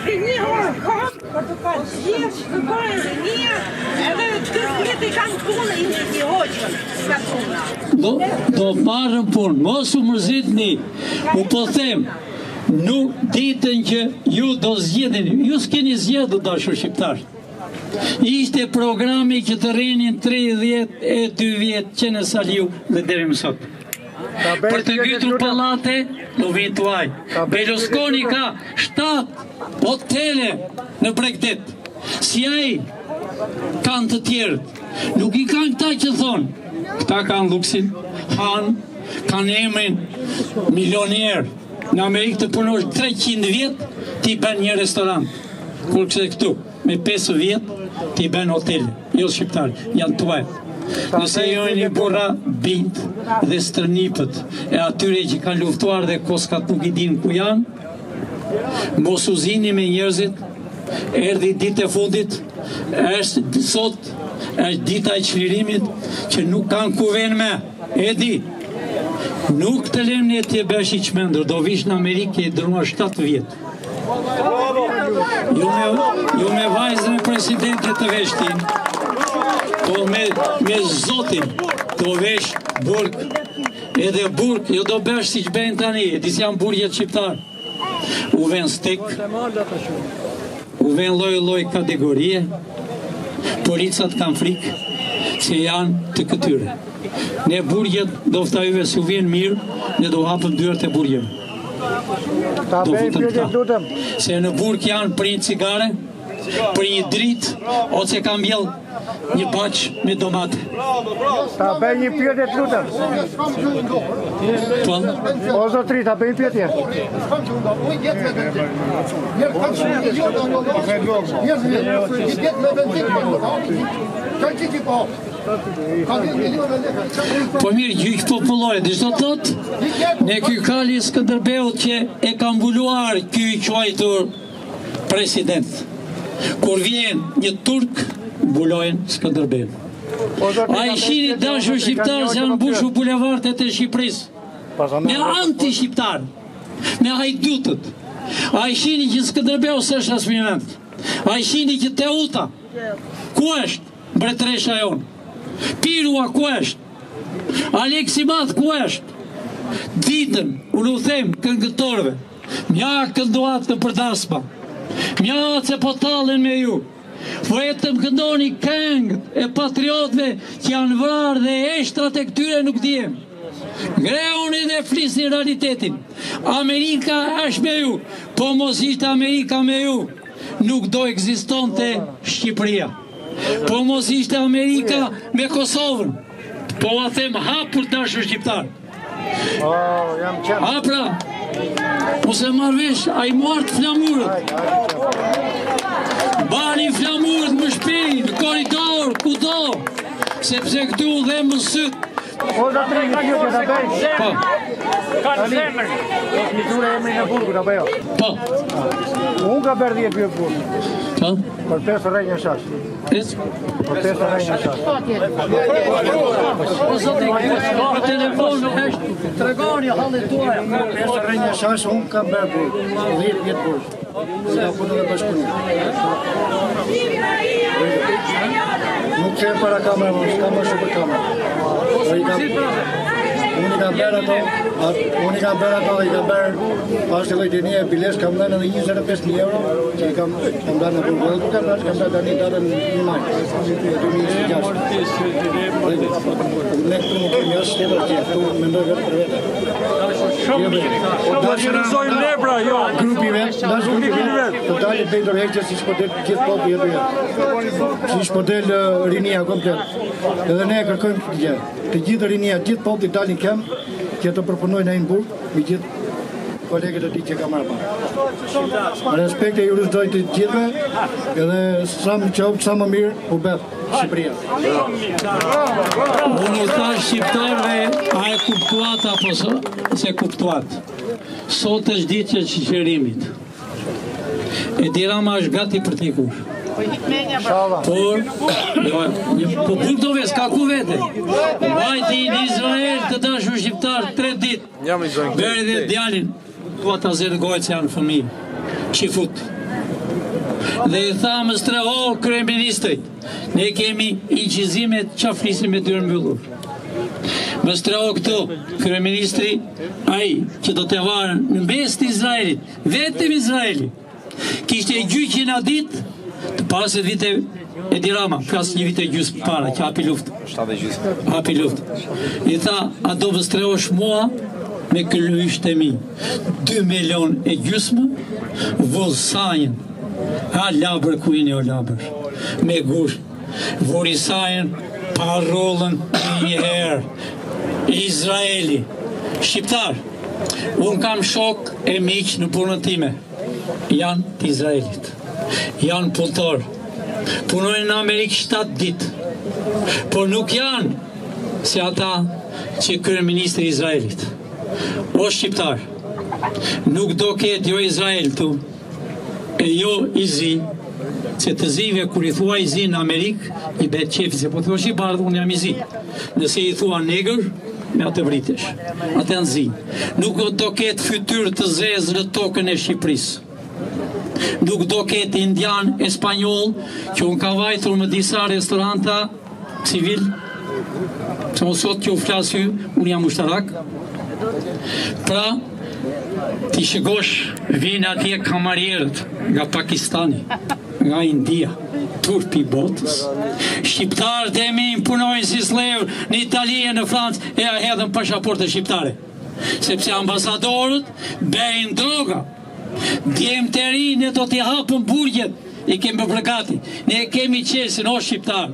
Vinë një orë kohë për të parë gjithë, të parë dhe një, edhe të këtë i kanë punë i një hoqën, s'ka punë. Do marrën punë, mos u mërzitni, u po them, nuk ditën që ju do zgjedheni, ju s'keni zgjedhur dashur shqiptar. Ishte programi që të rrinin 32 vjetë që në Saliu dhe deri më sot. Për të ngritur pallate, në vit tuaj. Berlusconi ka 7 hotele në Bregdet. Si ai kanë të tjerët. Nuk i kanë këta që thonë. Këta kanë luksin, hanë, kanë emrin milioner. Në Amerikë të punosh 300 vjet, ti bën një restorant. Kur këse këtu, me 5 vjet, ti bën hotel. Jo shqiptar, janë tuaj. Nëse jo një burra bind dhe stërnipët e atyre që kanë luftuar dhe koskat nuk i din ku janë, mos u zini me njerëzit, erdhi ditë e fundit, është sot, është dita e çlirimit që nuk kanë ku vjen me, e di. Nuk të lemni e të bësh i çmendur, do vish në Amerikë e dënuar 7 vjet. Jo me vajzën e presidentit të veshtin, po me zotin të vesh burg, edhe burg, jo do bësh si që bëjnë tani, e disi janë burgjet shqiptar. U ven stek, u ven loj kategorie, policat kanë frikë, që janë të këtyre. Ne burgjet, do ftajve se u vjen mirë, ne do hapëm dyert e burgjeve. Do futëm këta. Se në burg janë për një cigare, për një dritë, ose kam bjell një baq me domate. Ta bëj një pyetje të lutem. Po? O zotri, ta bëj një pyetje. Po mirë, gjyq popullore, dhe shto thot, ne ky kali Skënderbeut që e ka mbuluar ky quajtur president. Kur vjen një turk, mbulojnë Skënderbeut. A i shini dashur shqiptar se janë mbushu bulevardet e Shqipërisë. Me anti-shqiptar, me hajdutët. A i shini që Skënderbeut s'është asminent. A i shini që Teuta, ku është mbretëresha jonë? Pirua ku është? Aleksi Madh ku është? Ditën, unë u them këngëtorëve, mja këndoat në përdasma, mja se po talen me ju, vetëm këndoni këngët e patriotëve që janë vrarë dhe eshtrat e këtyre nuk dijem. Greuni dhe flisni realitetin. Amerika është me ju, po mos ishte Amerika me ju, nuk do ekzistonte Shqipëria. Po mos ishte Amerika me Kosovën, po a them hapur dashur shqiptar. Hapra, mos e marrëvesh, a i martë flamurët. Bani flamurët më shpejt, në koridor, kudo, sepse këtu dhe më sytë. O zotri, një pyetje ta bëj. Po. Kanë zemër. Një ture emri në burgu ta bëjo. Po. Unë ka bërë 10 pyetje burgu. Po. Për 5 rrenjë shash. Për 5 rrenjë shash. O zotri, për telefon është, tregoni hallet tuaja. 5 rrenjë shash unë kam bërë burgu. 10 vjet burgu. Nga punë dhe bashkëpunim. Nuk që e para kamera, s'ka më shumë për kamera. Unë i kam bërë ato, i kam bërë pas të lojtini e biles, kam dhenë edhe 25.000 euro, që i kam dhenë në burgu, dhe kam dhenë tani datën 1 maj, 2026. Ne këtu nuk kemi asë shtetë atje, këtu mendoj vetë për vete. Shumë mirë. Do të shënësojmë lebra, jo. Grupi vetë, të dalit Bejtor Heqë, si shpodel gjithë popi jetë jetë. Si shpodel rinia komplet. Edhe ne e kërkojmë këtë gjë. Të gjithë rinia, gjithë popi dalin kem, që të përpunojnë në burg, me gjithë kolegët e ti që ka marrë pa. Respekt e jurisdoj të gjithëve, edhe sa më qovë, sa më mirë, u betë Shqipëria. Unë u thash shqiptarve, a e kuptuat apo se kuptuat. Sot është ditë që qeverimit. E Dirama është gati për t'ikur. Por, po punktove, s'ka ku vete. Vajti në Izrael të dashur shqiptar 3 ditë. Beri dhe djalin, tua ta zërgojtë se janë fëmijë. Qifut. Dhe i tha më streho kryeministrit, ne kemi inqizimet që flisim me dyrë mbyllur. Më streho këtu, kryeministri, ai që do të varën në mes të Izraelit, vetëm Izraelit, kishte gjyqin a ditë, të paset vite Edi Rama, kas një vit e gjysmë para, që hapi luftë. Hapi luftë. I tha, a do vëstreosh mua me këllëvisht e mi. 2 milion e gjysmë, vëllësajnë. Ha labër kujnë o labër. Me gusht. Vorisajnë, parollën një herë. Izraeli. Shqiptar. Unë kam shok e miq në punën time. Janë të Izraelit. Janë punëtor. Punojnë në Amerikë 7 ditë. Por nuk janë si ata që kryeministri i Izraelit. O shqiptar, nuk do ketë jo Izrael tu, e jo i zi, se të zive kur i thua i zi në Amerikë, i betë qefi, se po thua shi bardhë, unë jam i zi. Nëse i thua negër, me atë vritesh. Atë janë zi. Nuk do ketë fytyrë të zezë në tokën e Shqipërisë. Nuk do ketë indian, espanjol, që unë ka vajtur me disa restoranta civil, që më sot që u flasë ju, unë jam ushtarak. Pra, ti shikosh, vinë atje kamarierët nga Pakistani, nga India, turpi botës. Shqiptarët e mi punojnë si slevë në Itali e në Francë e a hedhën pashaportë shqiptare. Sepse ambasadorët bejnë droga. Djemë të ri, ne do t'i hapën burgjet, i kemi përgati. Ne kemi qesin, o shqiptarë.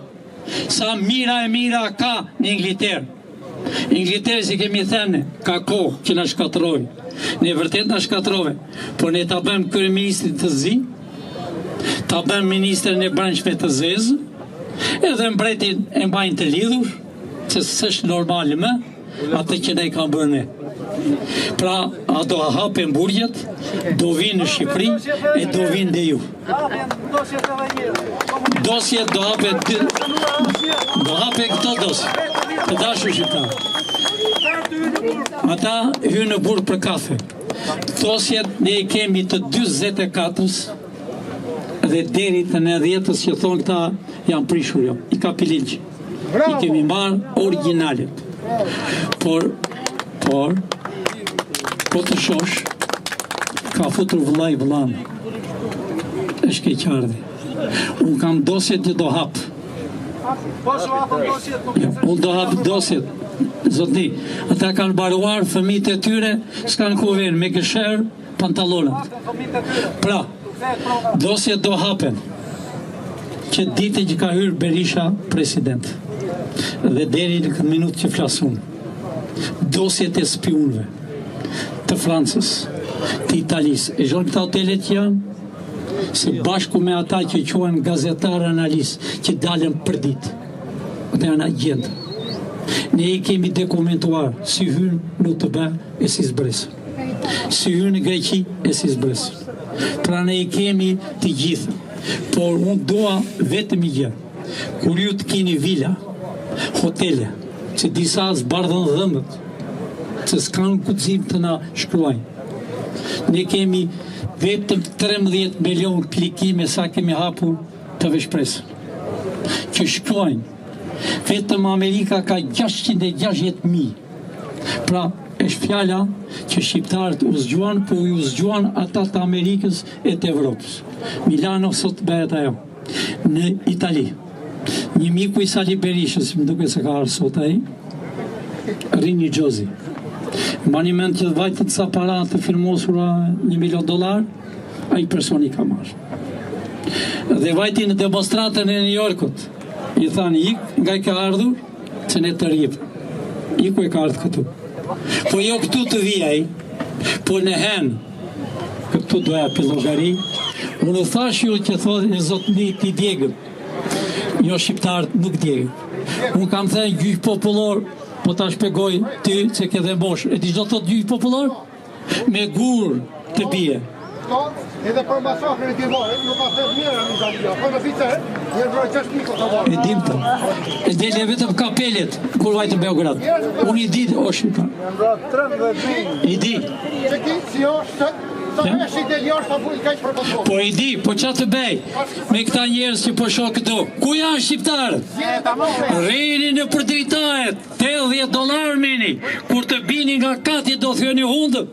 Sa mira e mira ka në Ingliterë. Ingliterë si kemi thënë, ka kohë që na shkatroj. Ne vërtet na shkatrove, por ne ta bëjmë kryeministrin të zi, ta bëjmë ministrin e brendshme të zezë, edhe mbretin e mbajnë të lidhur, se s'është normale më, atë që ne i kam bërë ne. Pra, a do a hapen burgjet, do vinë në Shqipëri, e do vinë dhe ju. Dosjet do hapen këto dosje, të dashur shqiptarë. Ata hynë në burg për kafe. Dosjet ne i kemi të 24-ës dhe deri të 90-ës që thonë këta janë prishur jo. I ka pilinqë. I kemi marë originalit. Por po të shosh, ka futur vëllai vëllanë. Është keqardhi. Unë kam dosjet që do hapë. Unë do hapë dosjet. Zotni, ata kanë baruar fëmijët e tyre, s'kanë ku venë, me gësherë, pantalonat. Pra, dosjet do hapen. Që ditë që ka hyrë Berisha president. Dhe deri në këtë minutë që flasun. Dosjet e spionëve të Francës, të Italisë, e zonë këta hotelet që janë, se bashku me ata që quhen gazetarë analistë, që dalen për ditë. Ata janë agjendë. Ne i kemi dokumentuar si hynë në të bë e si zbresë. Si hynë në Greqi e si zbresë. Pra ne i kemi të gjithë. Por unë doa vetëm i gjë. Kur ju të keni vila, hotele, që disa zbardhën dhëmët, që s'kanë kudzim të na shkruajnë. Ne kemi vetëm 13 milion klikime sa kemi hapur të veshpresën. Që shkruajnë. Vetëm Amerika ka 660.000. Pra, është fjala që shqiptarët u zgjuan, po u zgjuan ata të Amerikës e të Evropës. Milano sot bëhet ajo. Në Itali. Një miku i Sali Berishës, më duke se ka arë sot ai, Rini Gjozi. Maniment që vajtët sa para të firmosura $1 milion, a i personi ka marrë. Dhe vajti në demonstratën e New Yorkut, i thani ik nga i ka ardhur, që ne të rjipë. Iku e ka ardhë këtu. Po jo këtu të vijaj, po në hen, këtu doja për logari, unë thash ju që thotë e zotni ti djegëm. Jo shqiptarët nuk djegëm. Unë kam thënë gjyq popullor, po ta shpegoj ty që ke dhe mosh. E ti do të gjyq popullor? Me gur të bie. Edhe për masakrën e Tivarit, nuk ka thënë mirë në Zalia, po në Ficer, një vroj 6.000 të varë. E dim të. E dele vetëm kapelet, kur vajtë Beograd. Unë i di, o shqiptar. I di. Që ti, si është, sa me shqit e ljarë, sa bujnë kajtë për pasur. Po i di, po që të bej, me këta njerës që po shohë këtu. Ku janë shqiptarët? Rini në përdritajet, $80 meni, kur të bini nga kati do thjoni hundë.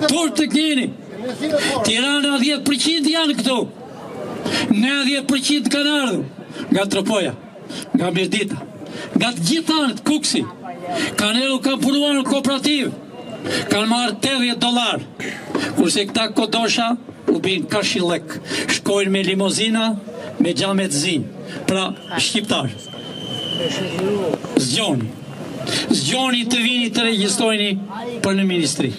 Tur të keni. Tirana 10% janë këtu. 90% kanë ardhur. nga Tropoja, nga Mirdita, nga të gjitha anët, Kuksi, kanë punuar në kooperativë, kanë marrë $80, kurse këta kodosha u bin kashilek, shkojnë me limozina, me xhame të zinj, pra shqiptar. Zgjoni të vini të regjistrojni për në ministri,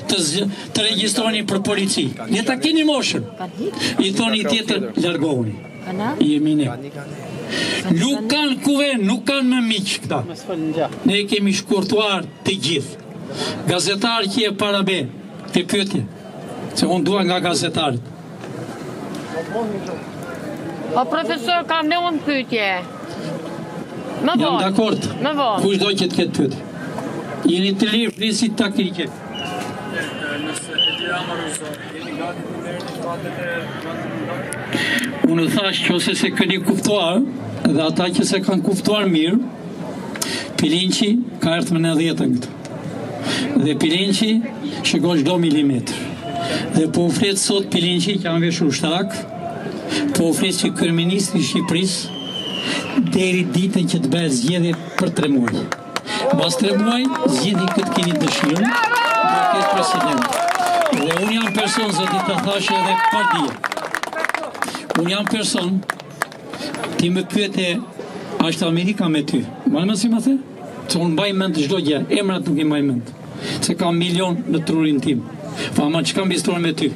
të regjistrojni për polici. Ne ta keni moshën, i thoni tjetër, largohuni, i jemi ne. Nuk kanë kuven, nuk kanë më miq këta. Ne kemi shkurtuar të gjithë. Gazetar që e parabe, të pyetje, se unë dua nga gazetarët. O profesor, kam ne unë pyetje. Më vonë. Jam dakord. Më vonë. Kush do që të ketë pyetje? Jeni të lirë, flisit taktike. Unë thash që ose se këni kuptuar, dhe ata që se kanë kuptuar mirë, Pilinqi ka ardhur me 90 këtu. Dhe Pilinqi shikon çdo milimetër. Dhe po u flet sot Pilinqi që kanë veshur shtrak, po u flet që kryeministri i Shqipërisë deri ditën që të bëhet zgjedhje për 3 muaj. Pas 3 muaj zgjidhni këtë keni dëshirën, do ketë president. Dhe unë jam person, zoti ta thash edhe partia. Unë jam person, ti më pyete, a është Amerika me ty? Më si më the? Se unë mbaj mend çdo gjë, emrat nuk i mbaj mend. Se kam milion në trurin tim. Pa ama çka mbistohen me ty?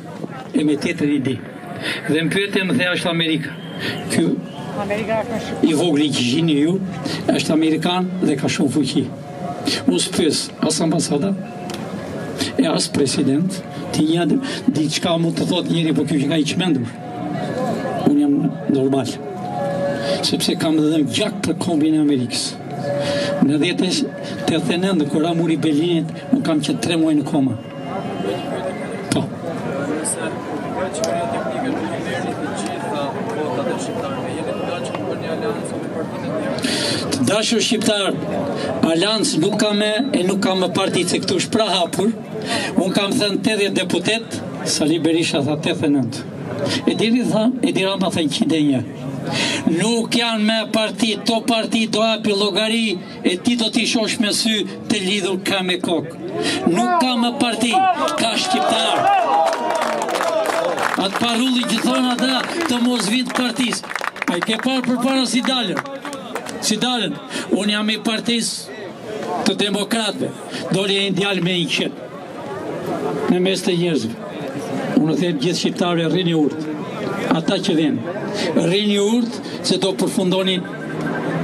E me tjetër ide. Dhe më pyete më the, a është Amerika? Ky i vogli që gjini ju, është Amerikan dhe ka shumë fuqi. U spes, as ambasada, e as president, ti një diçka mund të thot njëri, po kjo që ka i qmendur. Unë jam normal. Sepse kam dhe dhe gjak për kombin e Amerikës. Në 89, kur muri Berlinit, unë kam që 3 muaj në koma. Po. Të dashur shqiptar, Aleancë nuk kam e nuk kam parti, se këtu është pra hapur. Unë kam thënë 80 deputet, Sali Berisha tha 89. E diri tha, e dira ma thënë 101. Nuk janë me parti, to parti do hapi llogari e ti do t'i shosh me sy të lidhur ka me kokë. Nuk ka me parti, ka shqiptar. Atë parulli që thonë ata të mos vitë partis. A i ke parë për para si dalën. Si dalën. Unë jam i partis të demokratëve. Doli e ndjalë me 100. Në mes të njerëzve. Unë them gjithë shqiptarëve rrini urtë. Ata që vjenë. Rrini urtë se do përfundoni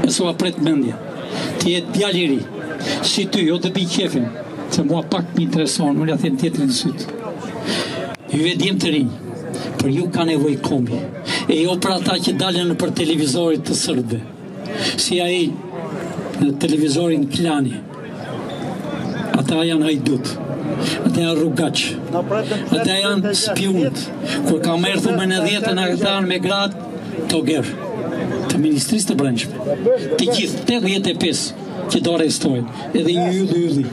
e s'u apret mendja. Ti jetë djalë i ri. Si ty, jo të bi qefin. Se mua pak më intereson, unë ja them tjetër në sytë. Ju vedim të rinjë. Për ju ka nevoj kombi. E jo për ata që dalën për televizorit të sërbëve. Si ai në televizorin Klani. Ata janë hajdut. Ata janë rrugaq. Ata janë spionët. Kur ka merë me në 10 aktarë me gratë, të gerë. Të Ministrisë të Brendshme. Të gjithë, 85 që do arrestojnë. Edhe një ylli.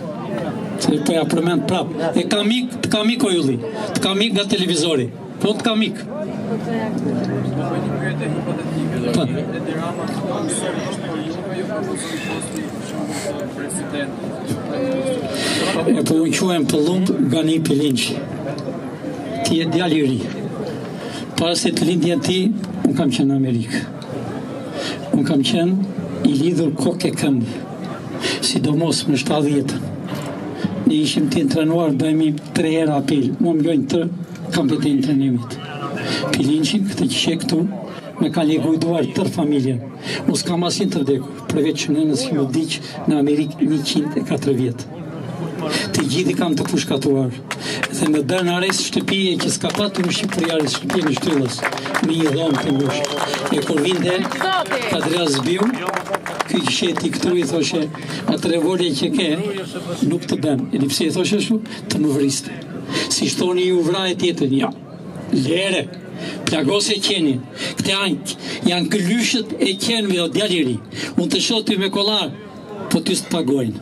Se po ja përmend prapë. E ka mik, të ka mik o ylli. Të ka mik nga televizori. Po të ka mik. E po unë quem pëllump nga një Pilinqi. Ti e djali i ri. Para se të lindjen ti, unë kam qenë në Amerikë. Unë kam qenë i lidhur kokë e këmbë. Sidomos më 70-ën. Ne ishim të trenuar, bëjmë 3 herë apel. Mua më lojnë 3 kampetin të trenimet. Pilinqin, këtë që shë këtu, me ka legujduar tërë familjen. Mos kam asin të vdekur, përveç që nënës që më vdiq në Amerikë 104 vjetë. Të gjithi kam të pushkatuar. Dhe me bërë në ares shtëpije që s'ka patur në Shqipëri ares shtëpije në shtyllës, me një dhomë të ngushtë. E kur vinde, Kadria Zbiu, këj që sheti këtu i thoshe, atë revolje që ke, nuk të bëm. E një pse i thoshe shu, të më vriste. Si shtoni ju vraj tjetër, ja, lere, plagos e qenin, këte anjë, janë këllyshët e qenëve o djaliri, unë të shoti me kolar, po ty së të pagojnë.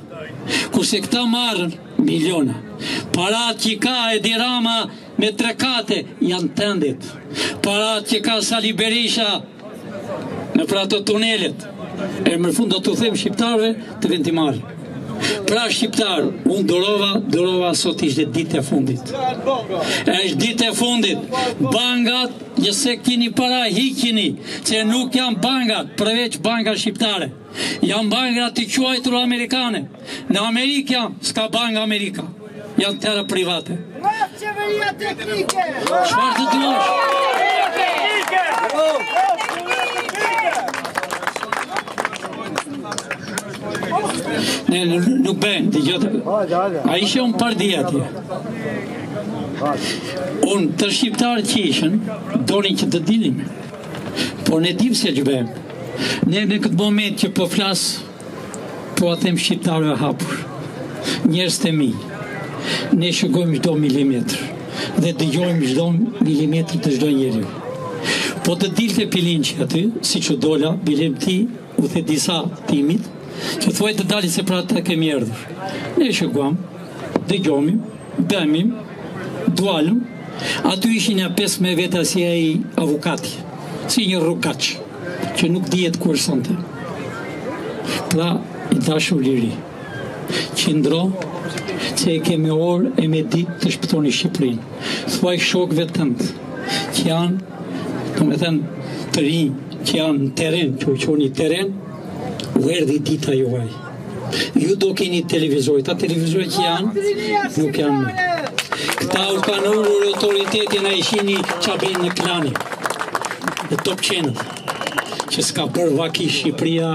Kurse këta marrën miliona, parat që ka Edi Rama me 3 kate, janë tëndit, parat që ka Sali Berisha, në pra të tunelit, e më fund do të them shqiptarëve të ventimar. Pra shqiptar, unë durova sot ishte ditë e fundit. Është ditë e fundit. Bangat, nëse kini para hiqini, që nuk janë bangat, përveç bangat shqiptare. Janë bangat të quajtur amerikane. Në Amerika, s'ka banga Amerika. Janë tëra private. Qeveria teknike! Çfarë të duash? Ne nuk ben, a ishe unë pardi atje. Unë të shqiptarë që ishën, doni që të dinim. Por ne dim se që ben. Ne në këtë moment që po flasë, po atëm shqiptarëve hapur. Njerëz të mi. Ne shëgojmë çdo milimetër dhe dëgjojmë çdo milimetër të çdo njeriu. Po të dilte Pilinçi aty, si që dola, bilim ti, u the disa timit, që thuaj të dali se pra të kemi erdhur. Ne shëguam, dëgjomim, bëmim, dualëm, aty ishin ja 5 veta si ai avukati, si një rrugaq, që nuk dihet kur sonte. Pra, i dashur liri, qindro, që e kemi orë e me ditë të shpëtoni Shqipërinë. Thuaj shokëve tëndë, që janë, do me thënë, të rinj, që janë në teren, që u qoni teren, u erdi dita juaj. Ju do keni televizor, ta televizor që janë, nuk janë më. Këta u kanë urur autoritetin a ishini që bëjnë në klani, në top channel, që s'ka bërë vaki Shqipëria,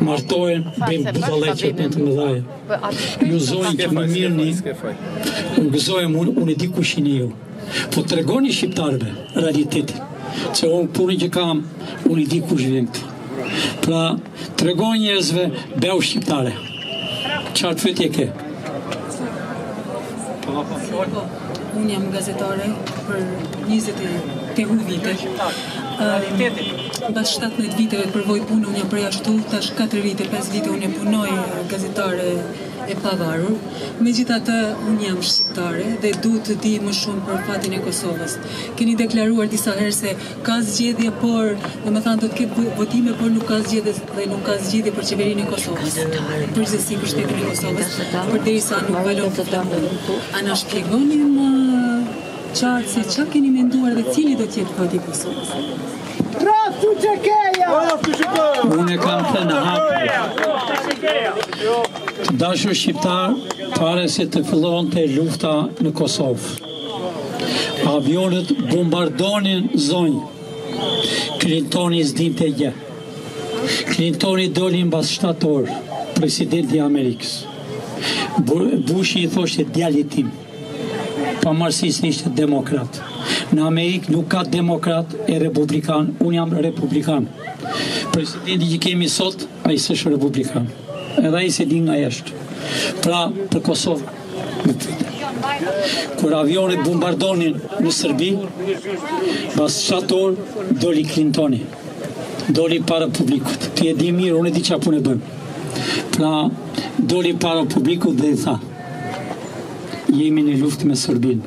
martohen, bëjmë budaleqet në të mëdhaja. Ju zojnë që më mirëni, unë gëzojem, unë e di kushin e ju. Po të regoni shqiptarëve realitetin, që unë punin që kam, unë i di kush vjen këtu. Pra, të regoni njerëzve beu shqiptare. Qartë fytje ke? Unë jam gazetare për 28 vite. Bas 17 viteve përvoj punë, unë jam përja shtu, tash 4 vite, 5 vite unë punoj gazetare e pavarur. Megjithatë, unë jam shqiptare dhe du të di më shumë për fatin e Kosovës. Keni deklaruar disa herë se ka zgjedhje, por, dhe më thanë do të ketë votime, por nuk ka zgjedhje dhe nuk ka zgjedhje për qeverinë e Kosovës. Përgjithësi për shtetin e Kosovës, përderisa nuk valon të flamurin. A na shpjegoni më qartë se çfarë keni menduar dhe cili do të jetë fati i Kosovës? Traftu Çekeja! Unë e kam thënë hapë. Të dashur shqiptar, pare se të fillon të lufta në Kosovë. Avionët bombardonin zonjë. Clintoni s'dinte gjë. Clintoni doli mbas 7 orë, presidenti i Amerikës. Bushi i thoshte djalit tim, pavarësisht ishte demokrat. Në Amerikë nuk ka demokrat e republikan, unë jam republikan. Presidenti që kemi sot, a i s'është republikan. Edhe a i se di nga jeshtë. Pra, për Kosovë, më pyte. Kur avionit bombardonin në Serbi, pas 7 orë, doli Clintoni. Doli para publikut. Ti e di mirë, unë e di qa punë e bënë. Pra, doli para publikut dhe i tha, jemi në luftë me Serbinë.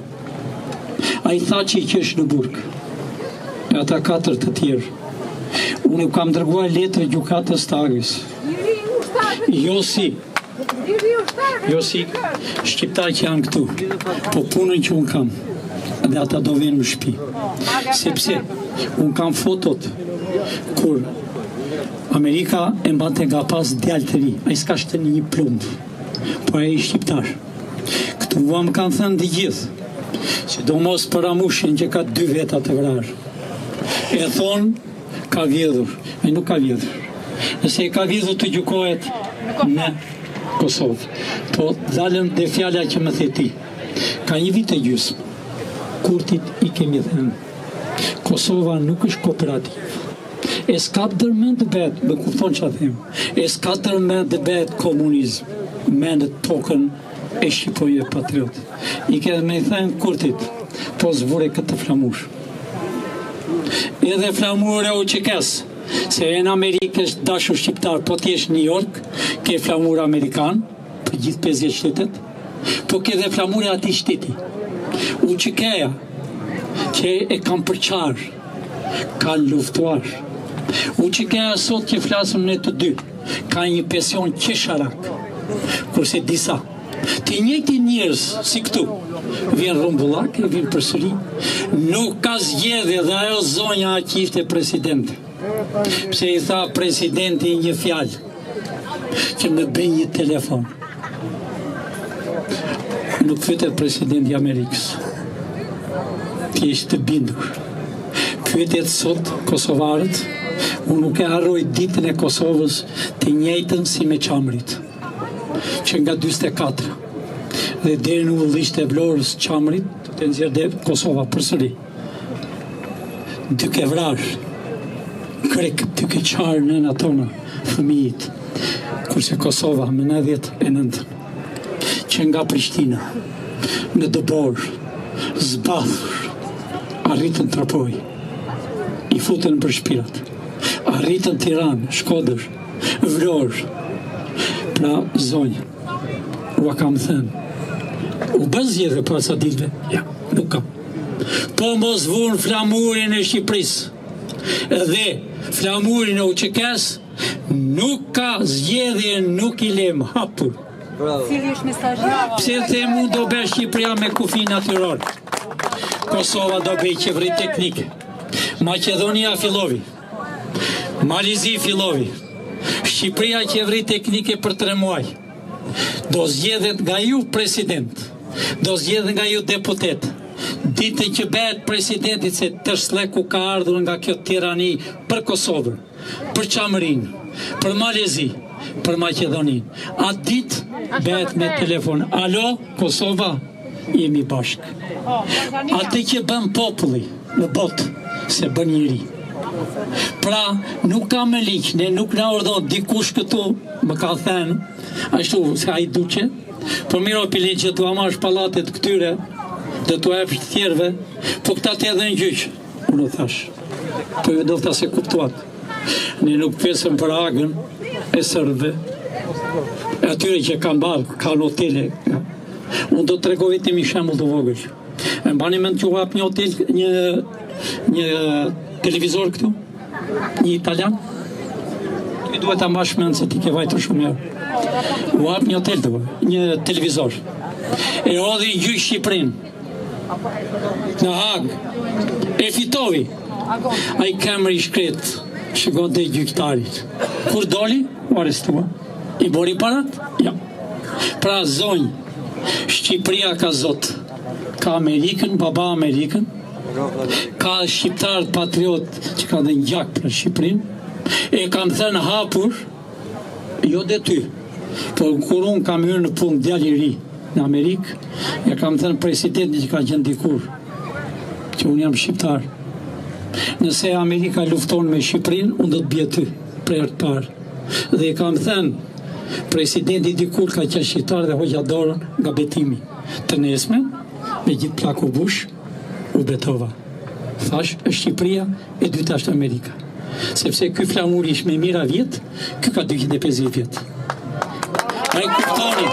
A i tha që i qesh në burg, e ata 4 të tjerë. Unë u kam dërguar letër gjykatës të Hagës. Jo si, shqiptar që janë këtu, po punën që unë kam, dhe ata do venë në shtëpi. Sepse, unë kam fotot, kur Amerika e mbante nga pas djalë të ri, a i s'ka shtë një plumbë, po e i shqiptar. Këtu më kanë thënë të gjithë, që do mos për Ramushin që ka 2 veta të vrarë. E thonë, ka vjedhur, e nuk ka vjedhur. Nëse e ka vjedhur të gjykohet në Kosovë. Po dalën dhe fjalla që më theti. Ka një vit e gjysmë, Kurtit i kemi thënë. Kosova nuk është kooperativ. E s'ka dërmend të betë, më kupton që a them, e s'ka dërmend të betë komunizm, mendet tokën e Shqipërisë e patriot. I ke me thënë Kurtit, po zvure këtë flamush. Edhe flamur e u qikes, se e në Amerikë është dashur shqiptar, po t'jesh New York, ke flamur Amerikan, për gjithë 50 shtetet, po ke dhe flamur e ati shteti. U qikeja, që e kam përqar, ka luftuar, U që ka sot që flasëm në të dy, ka një pension qesharak, kurse disa. Të njëjti njerëz si këtu, vjen rumbullak e vjen përsëri, nuk ka zgjedhje dhe ajo zonja që ishte presidente. Pse i tha presidenti një fjalë, që më bëj një telefon. Nuk pyetet presidenti i Amerikës. Ti je të bindur. Pyetet sot kosovarët, unë nuk e harroj ditën e Kosovës të njëjtën si me Çamrit, që nga 44 dhe deri në ullisht e Vlorës Çamrit të nxjerrë Kosova përsëri. Duke vrarë krek, duke qarë nëna tona, fëmijit, kurse Kosova me 99 që nga Prishtina në Dobor zbathur arritën Trapoj, i futën për shpirat, arritën Tiranë, Shkodër, Vlorë. Pra zonjë, ua kam thënë, u bën zgjedhje për asa ditëve? Ja, nuk kam. Po mos vunë flamurin e Shqipërisë dhe flamurin e UÇK-s, nuk ka zgjedhje, nuk i lem hapur. Cili është mesazhi? Pse them unë do bëj Shqipëria me kufi natyror. Kosova do bëj qeveri teknike. Maqedonia fillovi. Malizi fillovi. Shqipëria qeveri teknike për 3 muaj. Do zgjedhet nga ju president. Do zgjedhet nga ju deputet. Ditën që bëhet presidentit se të shleku ka ardhur nga kjo tirani për Kosovën, për Çamrin, për Malezi, për Maqedonin. Atë ditë bëhet me telefon. Alo, Kosova, jemi bashkë. Atë që bën populli në botë, se bën njëri. Pra, nuk ka me liq, ne nuk na urdhon dikush këtu, më ka thënë, ashtu se ai duqe, po miro pili që tu amash pallatet këtyre, dhe tu epsh të tjerëve, po këta të edhe në gjyq. Unë thash, po ju do të se kuptuat. Ne nuk pesëm për agën e sërbëve, e atyre që kanë barë, kanë hotele. Unë do të regoj vetëm një shembull të vogël. E mbani mend që u hap një hotel, një televizor këtu, një italian. Ti duhet ta mbash mend se ti ke vajtur shumë herë. U hap një hotel të vogël, një televizor. E hodhi gjyq Shqipërinë në Hag, e fitovi. Ai kamër i shkret, shikon te gjyqtarit. Kur doli, u arrestua. I bori parat? Ja. Pra zonjë, Shqipëria ka zot. Ka Amerikën, baba Amerikën. Ka shqiptarët patriot që ka dhe gjak për Shqipërinë. E kam thënë hapur, jo dhe ty. Por kur unë kam hyrë në punë djalë i ri në Amerikë, ja kam thënë presidentin që ka qenë dikur, që unë jam shqiptar. Nëse Amerika lufton me Shqipërinë, unë do të bie ty për herë të parë. Dhe kam thënë, presidenti dikur ka qenë shqiptar dhe hoqja dorën nga betimi. Të nesme, me gjithë plaku bush, u betova. Thash, është Shqipëria, e dyta është Amerika. Sepse ky flamuri ishte me mira vjet, ky ka 250 vjet. A i kuptoni,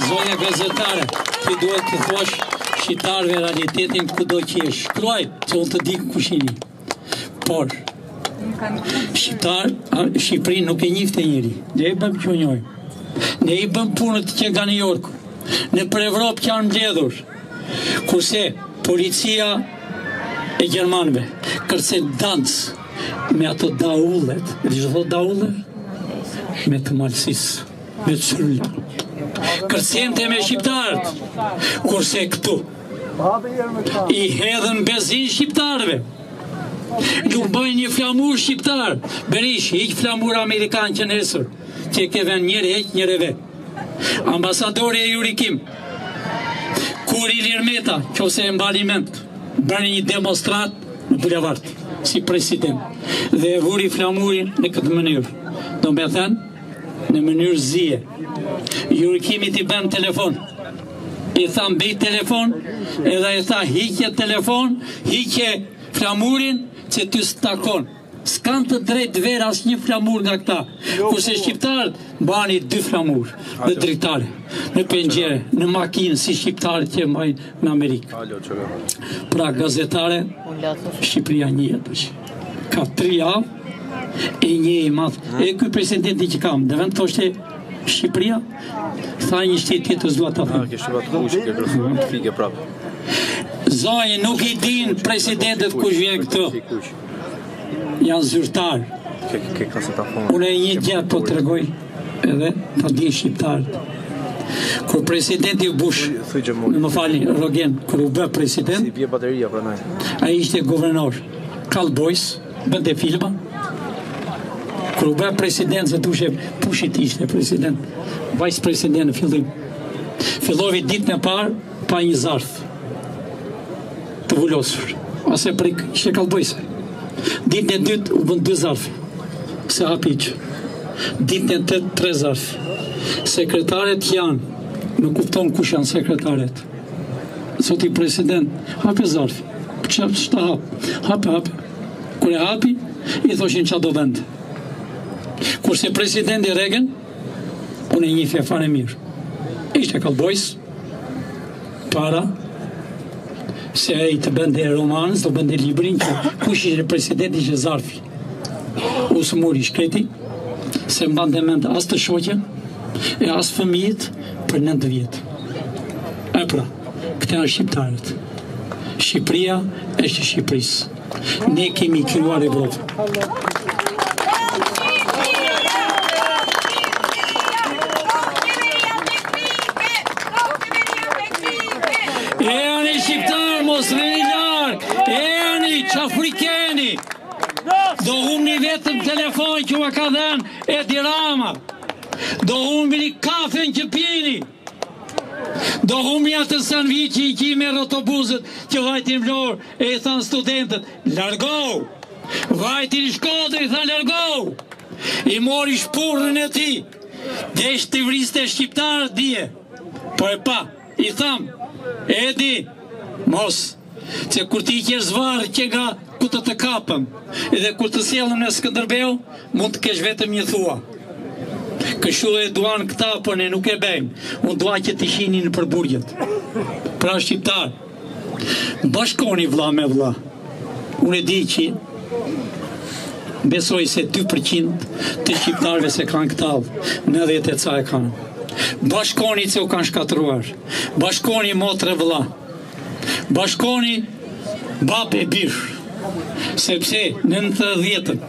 zonja gazetare, ti duhet të thosh shqiptarëve realitetin kudo që jesh. Shkruaj, që unë të di kush jeni. Por, Shqipërinë nuk e njifte njëri. Ne i bëm që njojmë. Ne i bëm punët që nga New York. Në për Evropë që janë mbledhur. Kurse policia e Gjermanëve kërcen dans me ato daullet. Dhe që thot daullet? Me të malësisë, me të sëlla. Kërcente me shqiptarët. Kurse këtu i hedhën bezin shqiptarëve. Nuk bëjnë një flamur shqiptar. Berish, hiq flamur amerikan që nesër, që ke ven njëre heq, njëre ve. Ambasadori e Jurikim, kur Ilir Meta, që ose e mbaliment, bërë një demonstrat në bulevard, si president, dhe e vuri flamurin në këtë mënyrë. Do me thënë, në mënyrë zije. Jurikimi t'i bën telefon. I tha mbej telefon, edhe i tha hiqje telefon, hiqje flamurin, që ty s'takon. S'kan të drejt vera as një flamur nga këta. Kurse shqiptarët bani 2 flamur në dritare, në pengjere, në makinë, si shqiptarët që mbajnë në Amerikë. Pra gazetare, Shqipëria njëhet është. ka 3 javë, e një i madh. E ky presidenti që kam, dhe vend thoshte Shqipëria, tha një shtet tjetër s'dua ta them. Zoj, nuk i din presidentet kush vjen këtu. Janë zyrtar. Unë e një gjatë po të regoj edhe ta di shqiptarët. Kur presidenti Bush, më falni, Rogen, kur u bë president, a ishte guvernor Kallbojs, bënte filma. Kur u bë president, se tushe pushit ishte president, vice president në fillim. Fillovi ditën e parë pa një zarf të vullosur, ose prik, ishte Kallbojse. Ditën e dytë u bën 2 zarf, se hapiq. Ditën e tretë 3 zarf. Sekretaret janë, nuk kupton kush janë sekretaret. Zoti president, hapi zarf. Ç'ta hap? Hapi. Kur e hapi, i thoshin ç'a do vend. Kurse presidenti Reagan, unë e njihja fare mirë. Ishte Kallbojs, para, se ai të bënde romanës, të bënde librin që kush ishte presidenti që zarfi. Usë muri shkreti, se mbante mend as të shoqen, e as fëmijët për 9 vjetë. E pra, këta janë shqiptarët. Shqipëria është Shqipërisë. Ne kemi krijuar Evropën. Eni shqiptar, mos vini larg. Eni çafrikeni. Do humni vetëm telefon që ma ka dhenë Edi Rama. Do humni kafen që pini. Do humni atë sanviqi i ki me autobuset që vajtin vlorë e i thanë studentët, largohu. Vajtin i Shkodër i thanë largohu. I mori shpurrën e ti. Desh të vriste shqiptarët dje. Po e pa, i thamë, Edi, mos, që kur ti i kjesh zvarë që nga ku të kapëm, edhe kur të sjellëm në Skënderbeu, mund të kesh vetëm një thua. Kështu e duan këta, por ne nuk e bëjmë. Unë dua që të shihnin në përburgjet. Pra shqiptar, bashkoni vlla me vlla. Unë e di që besoj se 2% të shqiptarëve se kanë këtallë, 90 e ca e kanë. Bashkoni që u kanë shkatruar. Bashkoni motre vlla. Bashkoni bab e bish. Sepse në 90-ën,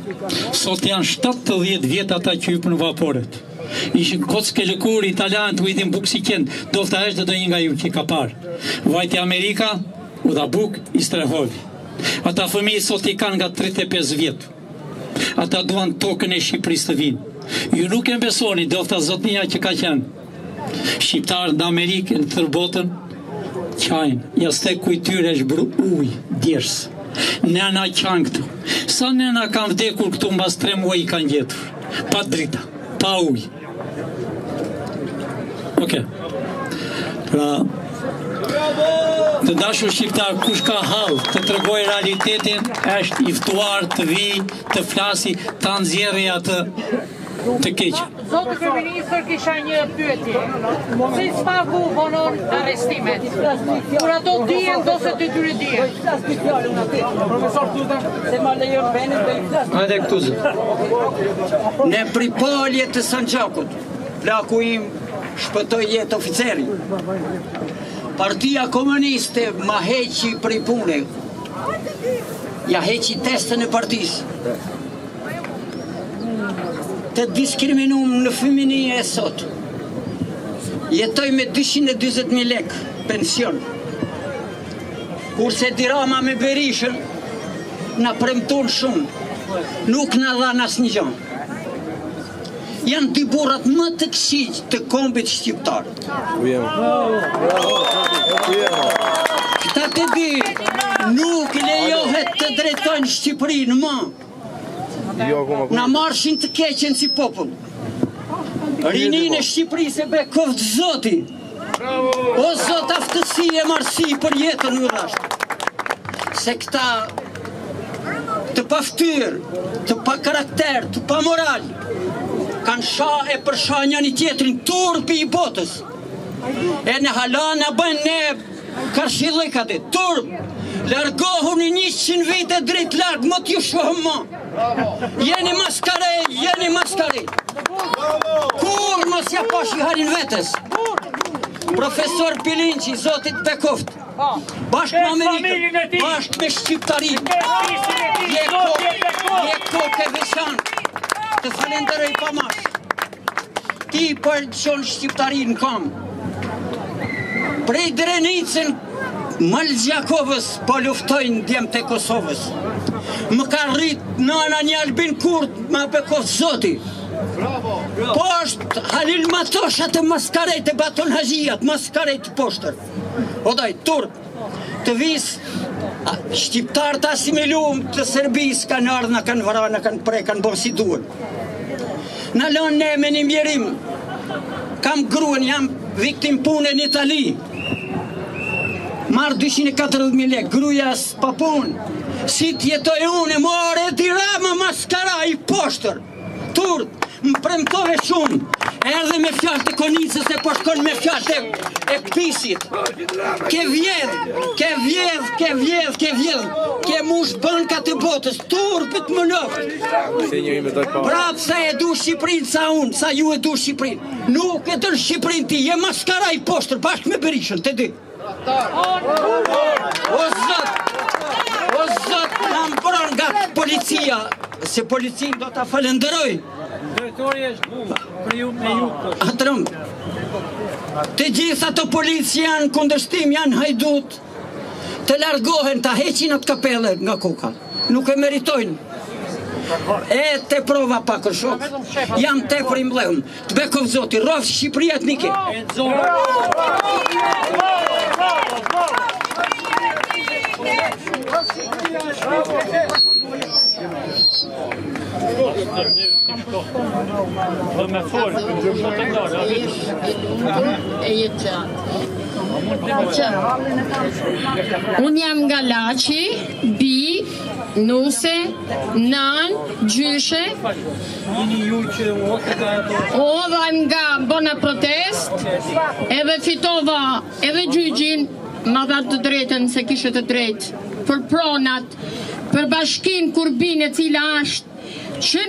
sot janë 70 vjet ata që hypën në vaporet. Ishin kockë lëkur italianë të ujtin buk si qenë, dofta është dhe do një nga ju që ka parë. Vajti Amerika, u dha buk, i strehovi. Ata fëmijë sot i kanë nga 35 vjetë. Ata duan tokën e Shqipërisë të vinë. Ju nuk e besoni, dofta zotnia që ka qenë. Shqiptarë në Amerikë, në tërbotën, qajnë, jasë te kujtyre është bru uj, djersë. Nëna qanë këtu. Sa nëna kanë vdekur këtu mbas 3 muaj i kanë gjetur. Pa drita, pa uj. Oke. Pra, të dashur shqiptar, kush ka hall të tregoj realitetin, është i ftuar të vi, të flasi, të nxjerrë atë të keqë. Zotë Kryeministër, kisha një pyetje. Si spaku vonon arrestimet? Kur ato dihen, do se të tyre dihen. Hajde këtu zë. Në pripolje të Sanxhakut, plaku im shpëtoi jetë oficeri. Partia Komuniste ma heqi prej pune. Ja heqi testën e partisë. Të diskriminum në fëmini e sot. Jetoj me 220.000 lek pension. Kurse Dirama me Berishën na premton shumë. Nuk na dhan asnjë gjë. Janë dy burrat më të këqij të kombit shqiptar. Këta të dy nuk lejohet të drejtojnë Shqipërinë më. Na marshin të keqen si popull. Rinin e Shqipërisë e be kovë zoti. O zot aftësi e marsi për jetën në rasht. Se këta të pa ftyrë, të pa karakter, të pa moral, kanë sha e përsha njëni tjetrin turpi i botës. E në hala në bëjnë ne karshilëkate, turp. Largohuni 100 vite drejt larg, mot ju shohëm më. Jeni maskare. Kur mos ja pashi halin vetes. Profesor Pilinqi, zotit Bekoft, bashkë me Amerikën, bashkë me Shqiptarinë, je kokë veçantë, të falenderoj pa mash. Ti për qënë Shqiptarinë kam. Prej Drenicën, Malgjakovës, po luftojnë djemë të Kosovës. Më ka rritë nana një Albin Kurd, ma Bekoft zoti. Poshtë Halil Matosha të maskarejt e Baton Hajijat, maskarejt poshtër. Odaj, Turk, të visë, shqiptarë të asimiluam të Serbis, kanë ardhë, në kanë vëra, në kanë prej, kanë bërë si duhen. Në lonë ne me një mjerim, kam gruen, jam viktim punë në Itali. Marë 240.000 lek, gruja s'pa punë. Si t'jetoj unë, more Tirama maskara i poshtër. Turk, më premtove shumë, erdhe me fjallë të Konicës e po shkon me fjallë e Kpisit. Ke vjedh, ke mush banka të botës, Turpët më loftë. Prapë sa e du Shqiprin sa unë, sa ju e du Shqiprin. Nuk e tërë Shqiprin ti, je maskara i poshtër, bashkë me Berishën, të di. O zot, në mbron nga policia, se policinë do t'a falenderoj. Drejtori është bu, për ju me ju të. Atërëm, të gjitha të polici janë kundërshtim, janë hajdut, të largohen, të heqin atë kapele nga koka. Nuk e meritojnë. E te prova pak shok, jam te për imblehëm. Të Bekov zoti, rofë Shqipëria të nike. Unë jam nga Laçi, bi, nuse, nan, gjyshe. Ova nga bona protest, edhe fitova edhe gjyqin, ma dha të drejtën se kishe të drejtë, për pronat, për bashkin Kurbin e cila është që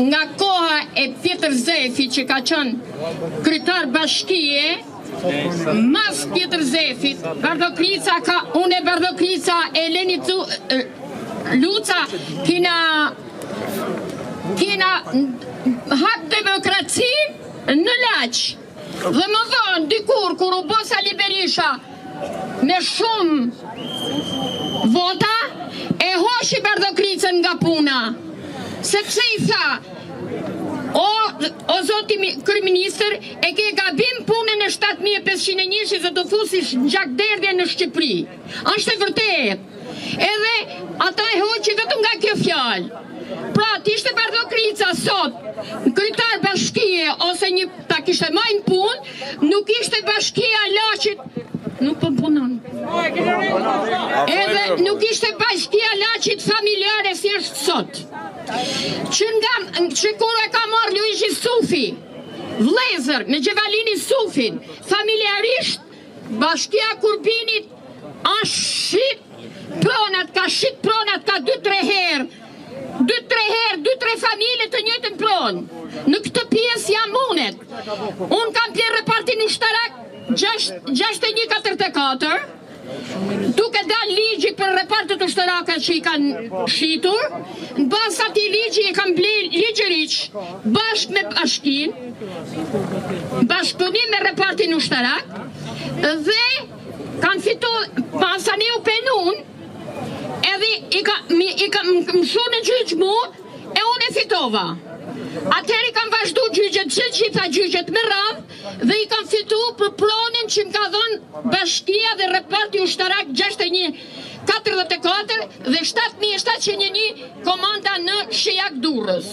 nga koha e Pjetër Zefi që ka qënë kryetar bashkie, mas Pjetër Zefit, Bardokrica ka, unë e Bardokrica e Leni Luca kina hap demokraci në Laç. Dhe më vonë, dikur, kur u bosa Berisha me shumë vota, e hoshi Bardokricën nga puna. Sepse i tha, o zoti kryeministër, e ke gabim punën e 7501 dhe të fusish në gjakderdhje në Shqipëri. Është e vërtet. Edhe ata e hoqi vetëm nga kjo fjalë. Pra, t'ishte Bardokrica sot, kryetar bashkie ose një ta kishte majnë punë, nuk ishte bashkia Laçit, nuk po punon. Edhe nuk ishte bashkia Laçit familjare si është sot. Që kur e ka marrë Luigi Sufi, vlezër me Gjevalini Sufin, familjarisht, bashkia Kurbinit është shit pronat, ka 2-3 herë, 2-3 familje të njëjtën pronë. Në këtë pjesë jam unet. Unë kam pjerë repartin ushtarak 6144, duke dal ligji për repartet ushtaraka që i kanë shitur, në bas ati ligji i kanë ble ligjëriq bashkë me bashkin, bashkëpunim me repartin ushtarak, dhe kanë fitu pasani u penun, edhe i ka mshu në gjyq mu, e unë e fitova. Atëheri kam vazhdu gjyqet, gjitha gjyqet me radhë, dhe i kam fitu për pronin që më ka dhënë bashkia dhe reparti ushtarak 6144 dhe 7701 komanda në Shijak Durrës.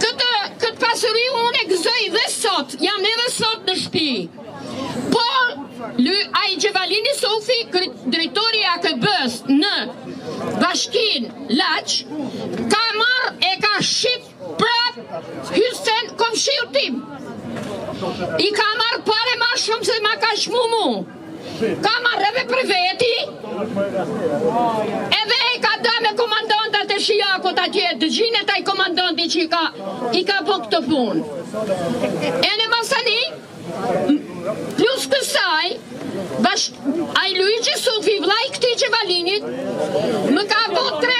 Këtë pasuri unë e gëzoj dhe sot, jam edhe sot në shtëpi. Por, ai Gjevalini Sufi, drejtori i AKB-s në bashkin Laç, ka marrë e ka shit prap Hysen komshiu tim. I ka marrë pare ma shumë se ma ka shmu mu. ka marrëve për veti, edhe e ka da me komandantat e Shijakut atje, dëgjine taj komandanti që i ka po këtë punë. E në masani, plus kësaj, ai Luigi Sufi, vllai këtij Qevalinit, më ka bot 3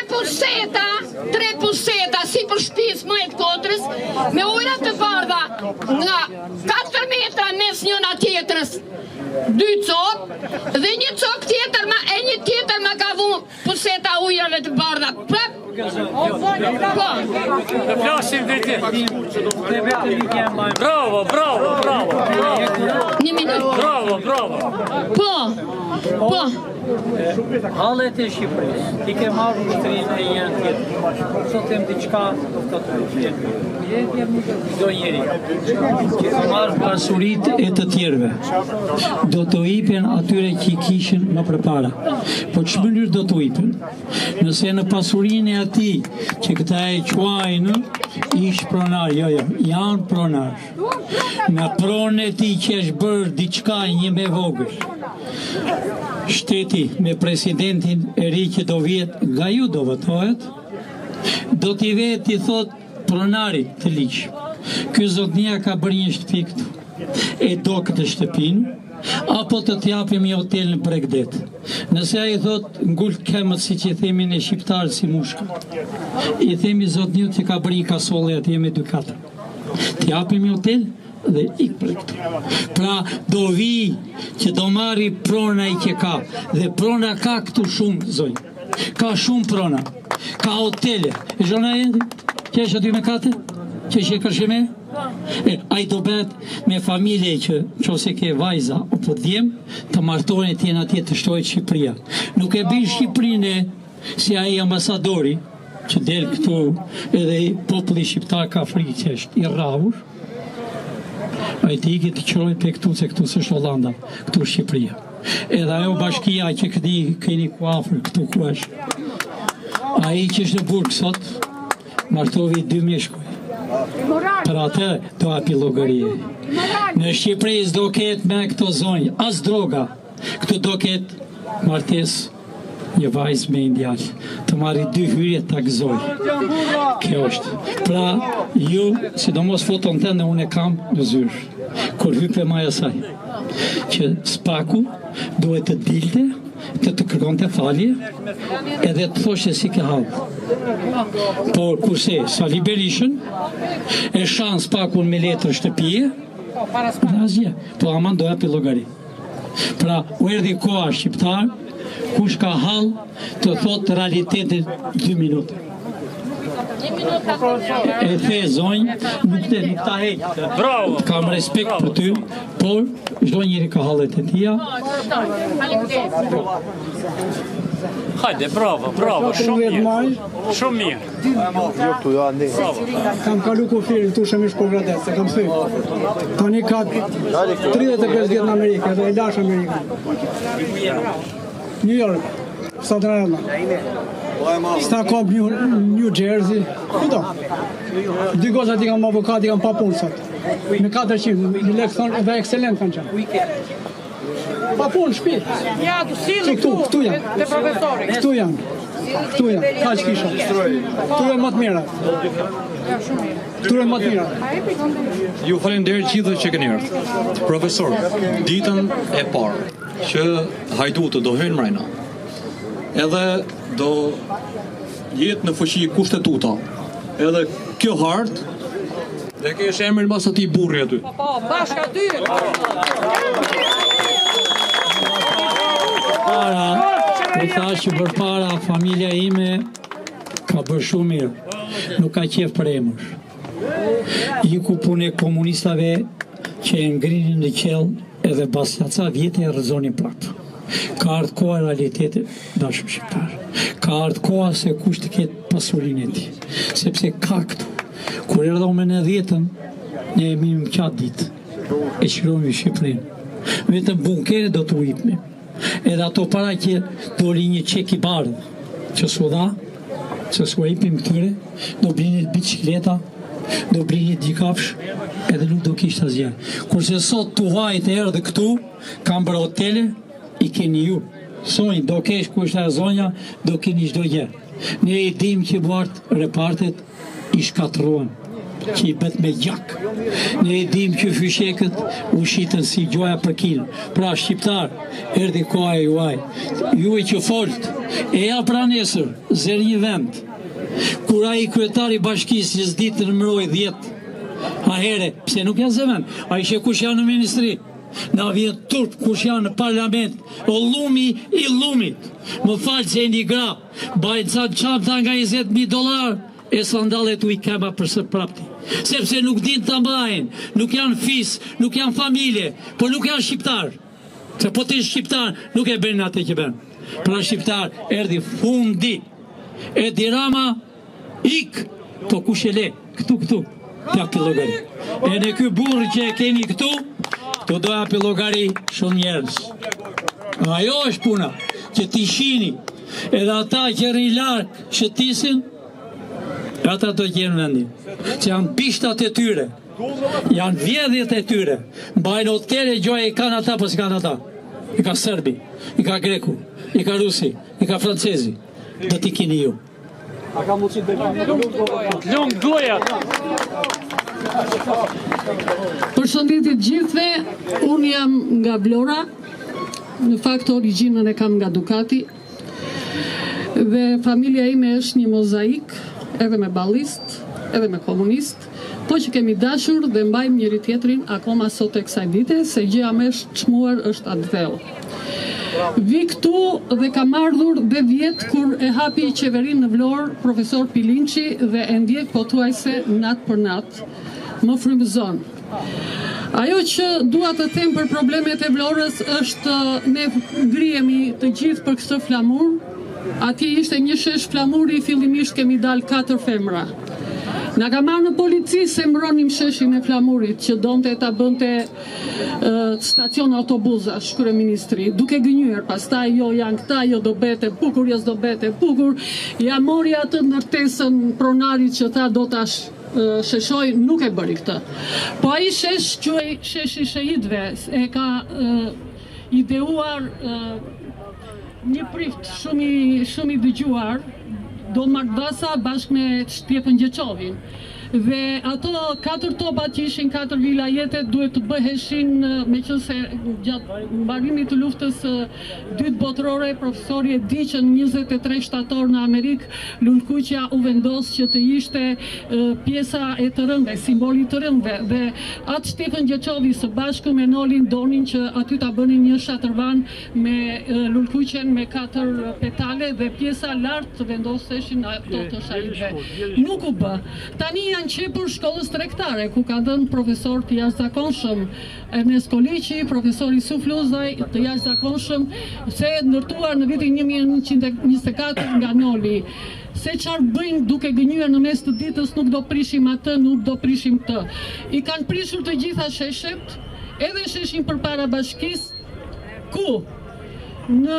puseta si për shtëpisë më e Kotrës, me ujëra të bardha nga 4 metra mes njëna tjetrës, 2 copë, dhe një copë tjetër, e një tjetër më ka vu puseta ujërave të bardha. Flasim dhe ti. Bravo. Një minutë. Bravo. Po. Hallet e Shqipërisë, ti ke marrë ushtrinë e njërën tjetër. Sot tem diçka do të do njeri që ka marrë pasuritë e të tjerëve. Do të ipen atyre që i kishin më përpara. Po ç'mënyrë do të ipen? Nëse në pasurinë e atij që këta e quajnë ish pronar, jo, janë pronar. Në pronë e tij që është bërë diçka një me vogël. Shteti me presidentin e ri që do vjet nga ju do votohet, do t'i vetë i thot pronari të liq. Ky zotnia ka bërë një shtëpi këtu, e do këtë shtëpinë, apo të t'japim një hotel në Bregdet. Nëse ai thot ngul kemët si që themi në shqiptarë si mushka, i themi zotniut që ka bërë një kasolle atje me 2 katër. T'japim një hotel dhe ik për këtu. Pra do vi që do marri prona i që ka, dhe prona ka këtu shumë zonjë, ka shumë prona, ka hotele, e zhona jendi, që është aty me kate, që është e kërshime, a i do bet me familje që qose ke vajza o po djem, të martohen e tjena atje të shtojt Shqipëria. Nuk e bin Shqipërinë si a i ambasadori, që del këtu edhe populli shqiptar ka frikë që është i rravur, a i të iki të qëroj për këtu, se këtu së Hollanda, këtu Shqipëria. Edhe ajo bashkia që këti keni ku afër, këtu ku është. A i që është në burg sot, martovi 2 meshkuj. Për atë do api llogarie. Në Shqipëri do ketë me këto zonjë, as droga. Këtu do ketë martes një vajzë me indjal, të marri 2 hyrje të gëzoj. Kjo është. Pra, ju, sidomos foton tënde, unë e kam në zyrë. Kur hype maja saj, që spaku duhet të dilte, të kërkon të falje, edhe të thoshe si ke hallë. Por kurse Sali Berishën, e shanë spakun me letër shtëpije, në asgjë, po aman do japi llogari. Pra, u erdhi koha shqiptar, kush ka hall të thot realitetin 2 minuta. E the zonjë, nuk ta heq. Bravo. Kam respekt për ty, por çdo njeri ka hallet e tia. Hajde, bravo, shumë mirë. Kam kalu kufirin tu shëmish për gradet, se kam thëj. Tani ka 35 vjetë në Amerikë, edhe e lash Amerikë. New York, Staten Island, Stockholm, New Jersey, kudo. 2 goza ti kam avokat, i kam pa punë sot. Me 400, një lekë thonë edhe ekselent kanë qenë. Pa punë, shpi. Këtu janë. Këtu janë, ka që kisha. Këtu janë më të mira. Ju falenderoj gjithë që keni ardhur. Profesor, ditën e parë që hajdutët do hyjnë mrena, edhe do jetë në fuqi kushtetuta, edhe kjo hartë, dhe kesh emrin mas atij burri aty. Po, bashkë aty. I thash që për para familja ime ka bërë shumë mirë, nuk ka qef për emër. I ku punë komunistave që e ngrinin në qell edhe pas ca vjetë e rrëzonin prapë. Ka ardhur koha realitetit dashur shqiptar. Ka ardhur koha se kush të ketë pasurinë e tij, sepse ka këtu. Kur erdhëm me 90-ën, ne jemi në qatë ditë e shkruajmë Shqipërinë. Vetëm bunkere do të ujipmi. Edhe ato para që doli një qek i bardhë, që s'u dha, që s'u ejpim këtyre, do blinit bicikleta, do blinit gjikafsh, edhe nuk do kishtë asgjë. Kurse sot të huajt e erdhe këtu, kam bërë hotele, i keni ju. Sonjë, do kesh ku është e zonja, do keni çdo gjë. Ne i dim që bart repartet i shkatruan, që i bet me gjak. Ne i dim që fyshekët u shitën si gjoja për kilë. Pra shqiptar, erdi koha e juaj. Ju i që folt, e ja pra nesër, zër një vend. Kur ai kryetari bashkisë që s'ditë të nëmëroj 10 ahere, pse nuk janë zë vend? A ishe kush janë në ministri? Na vjen turp kush janë në parlament, o llumi i llumit. Më falë se e një gra, bajnë sa çanta nga $20,000, e sandalet u i kema për së prapti. Sepse nuk din të mbajnë, nuk janë fis, nuk janë familje, por nuk janë shqiptar. Se po të shqiptar, nuk e bërnë atë që bërnë. Pra shqiptar, erdi fundi. E dirama, ik, to kush e le, këtu, të api logari. E në ky burë që e keni këtu, të do api logari shumë njerës. Ajo është puna, që t'i shini, edhe ata që rilark shëtisin, ata do gjenë vendin, që janë pishtat e tyre, janë vjedhjet e tyre, mbajnë hotere gjoj i kanë ata, për s'kanë ata. I ka Serbi, i ka Greku, i ka Rusi, i ka Francezi, do t'i kini ju. A ka mundësi të lëngë goja. Përshëndetje gjithve, unë jam nga Vlora, në fakt origjinën e kam nga Ducati, dhe familja ime është një mozaik, edhe me ballist, edhe me komunist, po që kemi dashur dhe mbajmë njëri tjetrin akoma sot e kësaj dite, se gjëja më e çmuar është atë dheu. Vi këtu dhe kam ardhur dhe vjet kur e hapi qeverinë në Vlorë profesor Pilinçi dhe e ndjek pothuajse natë për natë. Më frymëzon. Ajo që dua të them për problemet e Vlorës është ne ngrihemi të gjithë për këtë flamur. Ati ishte një shesh flamuri, fillimisht kemi dal 4 femra. Na ka marrë në polici se mbronim sheshin e flamurit që donte ta bënte stacion autobuzash kryeministri, duke gënyer, pastaj jo janë këta, jo do bete bukur, jo s'do bete bukur. Ja mori atë ndërtesën pronarit që tha do ta sheshoj, nuk e bëri këtë. Po ai shesh quhej sheshi shehidëve, e ka ideuar një prift shumë i dëgjuar, Do Mardasa bashkë me Shtjepën Gjeqovin. Dhe ato 4 topat që ishin 4 vilajetet duhet të bëheshin, me qëse gjatë mbarimit të luftës dytë botërore, profesori e di që në 23 shtator në Amerikë, Lulkuqja u vendos që të ishte pjesa e të rëndve, simboli të rëndve. Dhe atë Shtjepën Gjeqovi së bashku me Nolin donin që aty ta bënin një shatërvan me Lulkuqen me 4 petale dhe pjesa lartë të vendoseshin ato të shahidëve. Nuk u bë. Tani janë qepur shkollës tregtare, ku ka dhënë profesor të jashtëzakonshëm Ernest Koliqi, profesori Sufluzaj të jashtëzakonshëm, se ndërtuar në vitin 1924 nga Noli. Se çfarë bëjnë duke gënyer në mes të ditës, nuk do prishim atë, nuk do prishim këtë. I kanë prishur të gjitha sheshet, edhe sheshin përpara bashkisë, ku në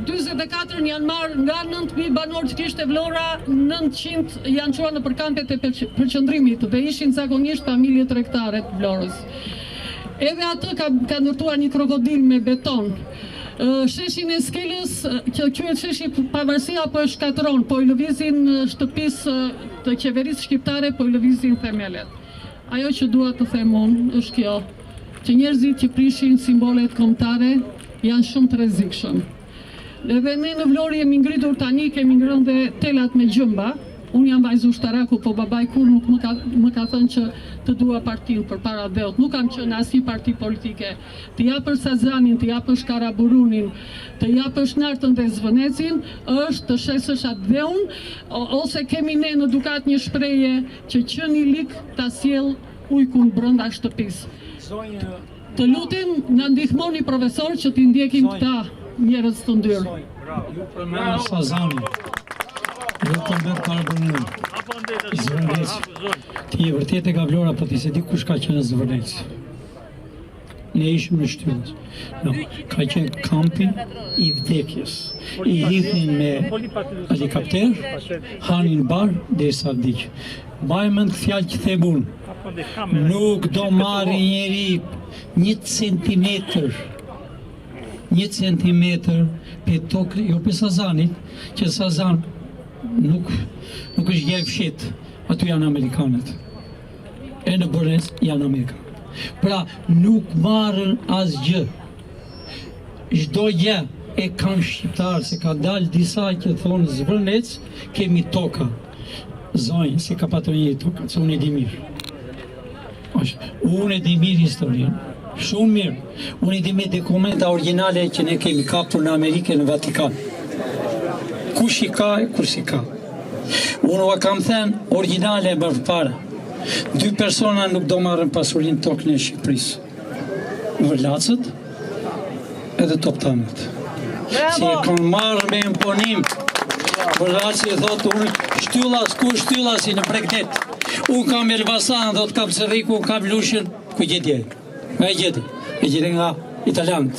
24 janë marrë nga 9.000 banorë që kishte Vlora, 900 janë çuar në përkampet e përqendrimit dhe ishin zakonisht familje tregtare të Vlorës. Edhe atë ka ndërtuar një krokodil me beton. Sheshin e Skelës, që quhet sheshi Pavarësia, po e shkatron, po i lëvizin shtëpisë të qeverisë shqiptare, po i lëvizin themelet. Ajo që dua të them unë është kjo, që njerëzit që prishin simbolet kombëtare janë shumë të rrezikshëm. Edhe ne në Vlorë jemi ngritur tani, kemi ngrënë dhe telat me gjëmba. Unë jam vajzë ushtaraku, po babaj kur nuk më ka thënë që të dua partinë përpara dheut. Nuk kam qenë asnjë parti politike. Të japësh Sazanin, të japësh Karaburunin, të japësh Nartën dhe Zvënecin, është të shesësh atë dheun, ose kemi ne në Dukat një shprehje që qëni lik ta sjell ujkun brenda shtëpisë. Të lutem, na ndihmoni profesor që t'i ndjekim këta njerëz të ndyrë. Ju përmendni Sazanin. Ju përmend Karaburunin. Zvënec. Ti e vërtet e ka Vlora, po ti se di kush ka qenë Zvënec. Ne ishim në shtyllës. Ka qenë kampi i vdekjes. I hidhin me helikopter, hanin bar derisa vdiq. Mbaj mend fjalë që them unë. Nuk do marrë njeri 1 centimetër 1 centimetër për tokë, jo për Sazanit, që Sazan nuk është gjë e fshit, aty janë Amerikanët. E në Bërnec janë Amerikanët. Pra nuk marrën asgjë. Çdo gjë e kanë shqiptarë, se ka dalë disa që thonë Zvërnec kemi toka. Zonjë, si ka patronjë toka, se unë e di mirë. Unë e di mirë historinë. Shumë mirë. Unë i di me dokumenta originale që ne kemi kapur në Amerikë e në Vatikan. Kush i ka e kush i ka. Unë u kam thënë originale më përpara. 2 persona nuk do marrën pasurinë tokën e Shqipërisë. Vërlacët edhe toptanët. Si e kanë marrë me imponim. Vërlacët e thotë unë shtylla si në Bregdet. Unë kam Elbasan, thotë kam Sërriku, unë kam Lushën, ku gjetje? E gjeti nga italianët,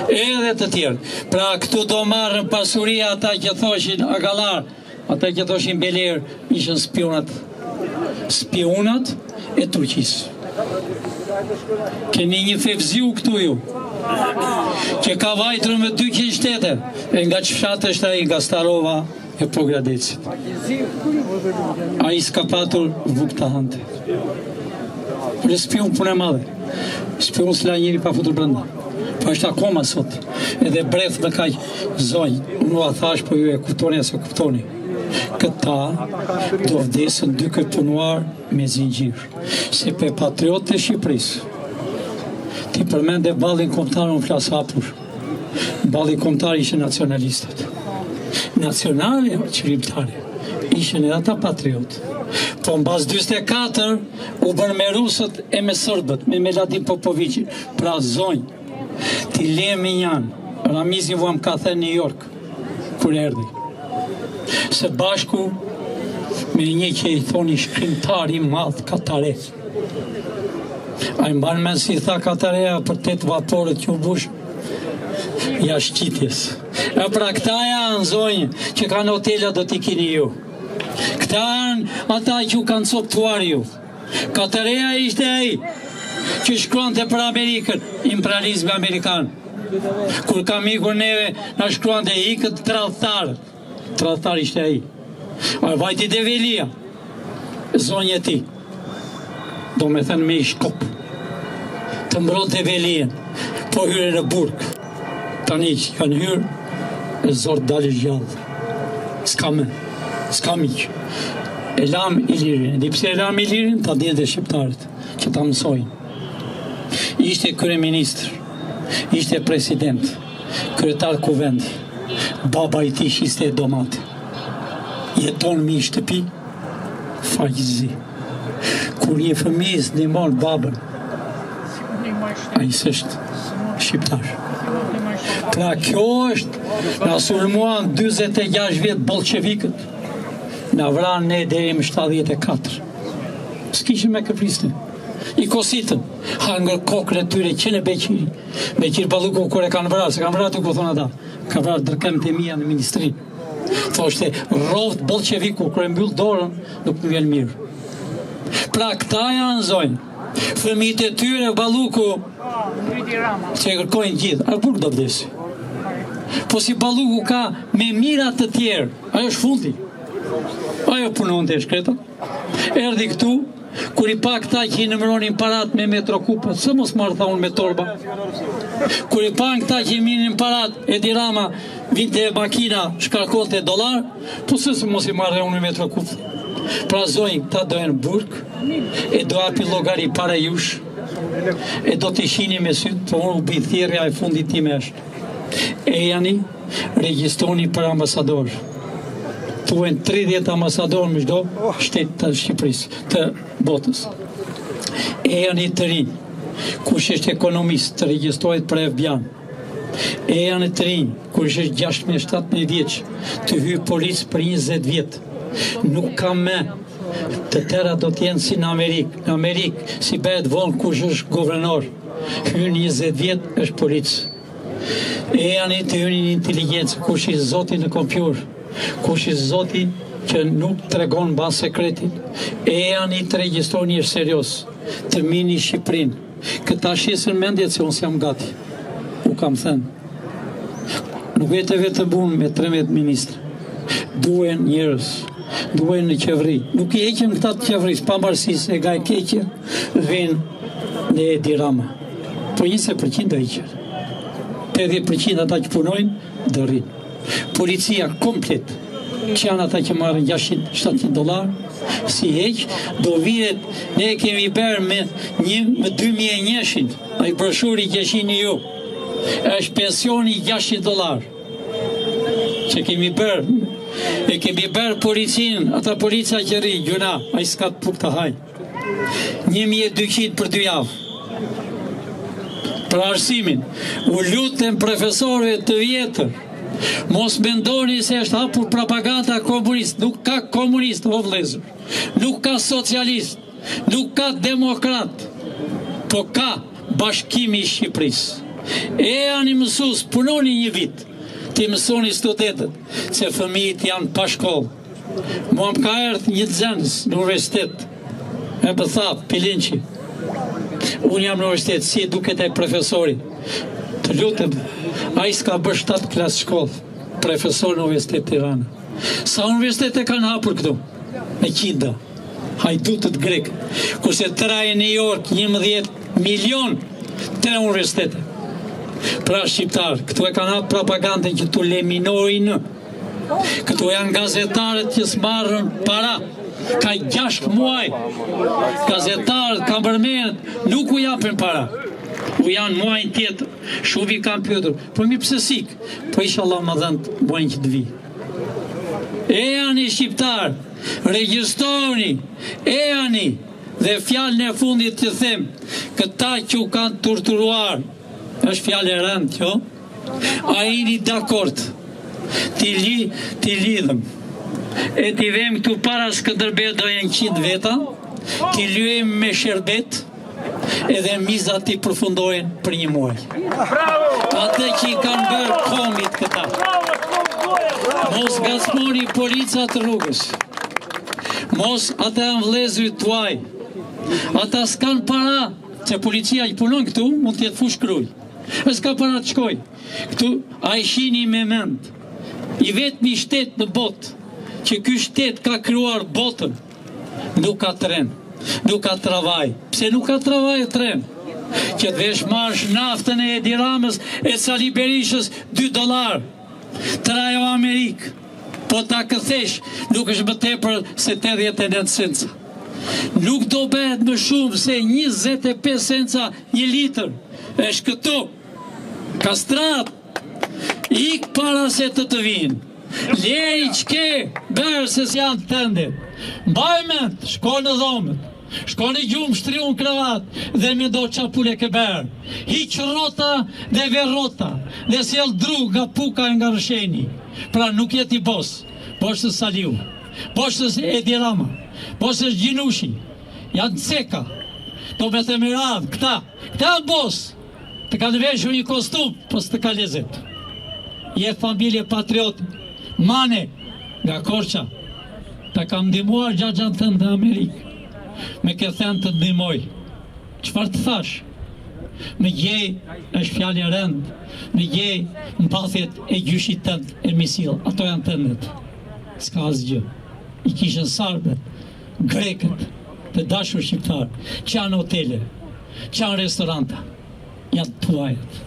edhe të tjerë. Pra këtu do marrën pasuria ata që thoshin Agalar, ata që thoshin Beler, ishën spionat e Turqisë. Keni një fevziu këtu ju, që ka vajtër me 200 shtete, e nga që fshatë është ai nga Starova e Pogradecit. A i s'ka patur vuk të hante. Për e spion punë e madhe. Spion s'la njëri pa futur brenda. Po është akoma sot. Edhe breth me kaq zonjë. Unë a thash, po ju e kuptoni aso kuptoni. Këta do vdesën 2 këtë punuar me zingjir. Se pe patriot të Shqipërisë. Ti përmende ballin kombëtar unë flas hapur. Balli kombëtar ishe nacionalistët. Nacionale qërimtare. Ishen edhe ata patriot. Po në bas 24 u bërë me rusët e me sërbët, me Meladin Popovicin. Pra zonjë, ti lemi janë, Ramizi vuam ka thënë New York, kur erdi. Se bashku me një që i thoni shkrimtari madh Katare. A i mbanë me si tha Katareja për 8 vaporët që u bushë, jashtë qitjes. E pra këta janë zonjë që kanë hotela do t'i kini ju. Këta janë ata që u kanë coptuar ju. Katareja ishte ai që shkruante për Amerikën, imperializmi amerikan. Kur kam ikur neve, na shkruante ikët tradhtar. Tradhtar ishte ai. A vajti Develia, zonjë e ti. Do me thënë me i shkop. Të mbrot Develien, po hyre në burg. Tani që kanë hyrë, e zorë dalë gjallë. S'ka me. S'ka miqë. E lam Ilirin. Dhe pse e lam Ilirin, ta dhe shqiptarët, që ta mësojnë. Ishte kryeministër, ishte president, kryetar kuvend, baba i tij ishte domat. Jeton mi shtëpi, faqzi. Kur një fëmijës ndihmon babën, ai s'është shqiptar. Pra kjo është, na sulmuan 46 vjet bolshevikët, na vranë ne deri më 74. S'kishim me këpriste. I kositën, hangër kokën e tyre që në Beqiri. Beqir Balluku kur e kanë vrarë, se kanë vrarë të ku thonë ata. Ka vrarë dërkem të mija në ministrinë. Thoshte, rovët bolsheviku, kur e mbyll dorën, nuk më vjen mirë. Pra këta janë zonjë. Fëmijët e tyre Balluku, që e kërkojnë gjithë, a burg do vdesi. Po si Balluku ka me mirat të tjerë, ajo është fundi. Ajo punon të shkreta. Erdi këtu, kur i pa këta që i nëmëronin parat me metrokupët, së mos marrë tha unë me torba. Kur i pa këta që i minin parat, Edi Rama vinte makina shkarkolte $, po së mos i marrë unë me metrokupët. Pra zonjë, këta dojnë burg, e do api logari para jush, e do të shini me sytë, po unë u bëj thjerja e fundit time është. E janë regjistroni për ambasador. Tuen 30 ambasador më çdo shtet të Shqipërisë, të botës. E janë të rinj, kush është ekonomist të regjistrohet për FBI. E janë të rinj, kush është 16-17 vjeç, të hyjë policë për 20 vjet. Nuk ka me, të tëra do t'jenë si në Amerikë. Në Amerikë, si bëhet vonë kush është guvernor, hyn 20 vjet është policë. E janë të hyjnë një inteligjencë, kush i zoti në kompjuter, kush i zoti që nuk tregon mbas sekretin. E janë të regjistroni është serios, të mini Shqipërinë. Këta shisën mendjet se unë s'jam gati. U kam thënë, Nuk vete vetëm unë me 13 ministrë. Duhen njerëz, duhen në qeveri. Nuk i heqen këta të qeverisë, pavarësisht e nga e keqja vjen në Edi Rama. Po 20% do heqen. 80% ata që punojnë do rrinë. Policia komplet, që janë ata që marrin $600-700, si heq, do vihet, ne kemi bërë me 2100, ai broshuri që shihni ju, është pensioni $600, që kemi bërë, e kemi bërë policinë, ata policia që rri, gjuna, ai s'ka të puk të haj, 1200 për 2 javë. Për arsimin, u lutem profesorëve të vjetër, mos mendoni se është hapur propaganda komunist, nuk ka komunist o vëllezër, nuk ka socialist, nuk ka demokrat, po ka Bashkimi i Shqipërisë. E janë i mësues, punoni një vit, ti mësoni studentët se fëmijët janë pa shkollë. Mua më ka erdhur një nxënës në universitet, e më tha Pilinçi, unë jam në universitet, si duket ai profesori, të lutem, ai s'ka bërë 7 klasë shkollë, profesor në Universitet Tirana. Sa universitete kanë hapur këtu? Me qinda, hajdutët grek, kurse tëra e New York, 11 milion, 3 universitete. Pra shqiptarë, këtu e kanë hapur propagandën që tu leminojnë, këtu janë gazetarët që s'marrën para, ka 6 muaj, gazetarët, kameramenët, nuk u japin para. U janë muajnë tjetër, shumë i kam pyetur, po mi pse sik, po inshallah më dhënë muajnë që të vi. E janë i shqiptarë, regjistoni, e janë i, dhe fjallën e fundit të them, këta që u kanë torturuar, është fjallë e rëndë kjo, a jeni dakord, ti lidhëm, e ti vem këtu para Skënderbeu do jenë 100 veta, ti lyem me sherbet, edhe mizat i përfundojnë për 1 muaj. Atë që i kanë bërë komit këta. Mos gasmoni policat rrugës. Mos ata janë vëllezërit tuaj. Ata s'kan para, se policia që punon këtu mund të jetë fush kruj. E s'ka para të shkoj. Këtu a i shini me mend. I vetmi shtet në botë, që ky shtet ka krijuar botën, nuk ka tren. Nuk ka travaj. Pse nuk ka travaj e tren? Që të vesh marsh naftën e Edi Ramës e Sali Berishës $2. Trajo Amerikë. Po ta këthesh, nuk është më tepër se 89 cenca. Nuk do bëhet më shumë se 25 cenca 1 litër. Është këtu. Kastrat. Ik para se të vinë. Lej që ke bërë se s'janë të tënde. Mbajmet, shko në dhomët. Shko në gjumë, shtriun kravat dhe me do qapule ke berë. Hiq rota dhe verrota dhe sjell dru nga puka e nga rësheni. Pra nuk jeti bos. Bosës Saliu, bosës Edi Rama, bosës Gjinushi. Janë ceka. Do me të miradhë, këta bos. Të kanë veshur një kostum, po së të ka lezet. Je familje patriot, mane nga Korça. Ta kam ndihmuar gjagjan tënë në Amerikë. Me këthen të ndihmoj. Çfarë të thash? Me gjej është fjalë e rëndë. Me gjej mbathjet e gjyshit tënd e misil. Ato janë tëndet. S'ka asgjë. I kishën sarbet, grekët, të dashur shqiptar, që janë hotele, që janë restoranta. Janë tuajat.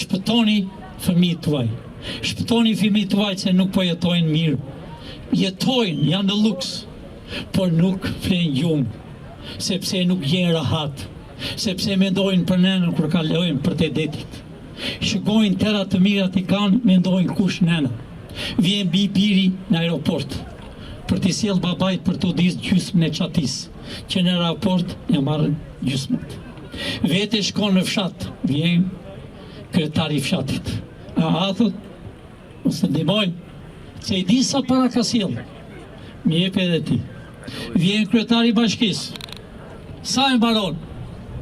Shpëtoni fëmijët tuaj. Shpëtoni fëmijët tuaj se nuk po jetojnë mirë. Jetojnë, janë në luks, por nuk flenë gjumë, sepse nuk gjenë rahat, sepse mendojnë për nenën kur kalojnë për të detit. Shikojnë tëra të mirat i kanë, mendojnë kush nena. Vjen biri në aeroport, për të sjell babait për të disë gjysmën e qatis, që në aeroport e marrën gjysmët. Vete shkon në fshat, vjen kryetari i fshatit. A thot, mos të ndihmojnë, se i di sa para ka sjell. Mi jep edhe ti. Vjen kryetari i bashkisë. Sa e mbaron?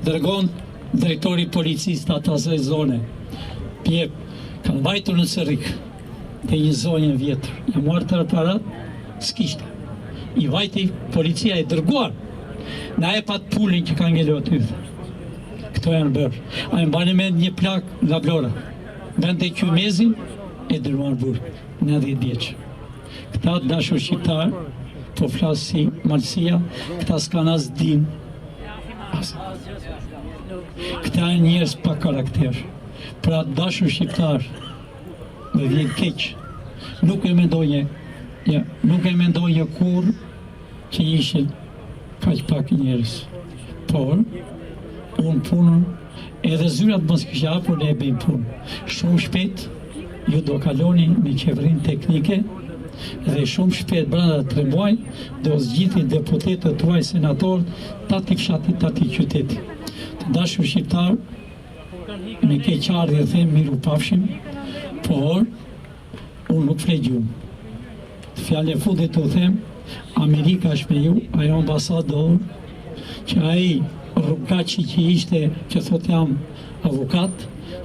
Dërgon drejtori i policisë të atasaj zone. Pjep, kanë vajtur në Cerrik, dhe një zonjë vjetër. Ja marrë të reparat, s'kishte. I vajti policia e dërguar. Na e pat pulin që ka ngelu aty. Këto janë bërë. A e mbani me një plak nga Vlora. vend e Qymezin e dërmuar burg, 90 vjeç. Këta dashur shqiptar, po flas si Malësia, këta s'kan as din. Këta e njerëz pa karakter. Pra dashur shqiptar, më vjen keq. Nuk e mendonje kur që ishin kaq pak njerëz. Por, unë punën, edhe zyrat mos kisha hapur, ne e bëjmë punë. Shumë shpejt, ju do kaloni me qeverinë teknike, dhe shumë shpejt brenda 3 muaj, do zgjidhni deputetët tuaj senatorë, tati fshati, tati qyteti. Të dashur shqiptar, me keqardhje them miru pafshim, por unë nuk fle gjumë. Fjale fundit të them, Amerika është me ju, ajo ambasador, që ai rrugaqi që ishte, që thot jam avokat,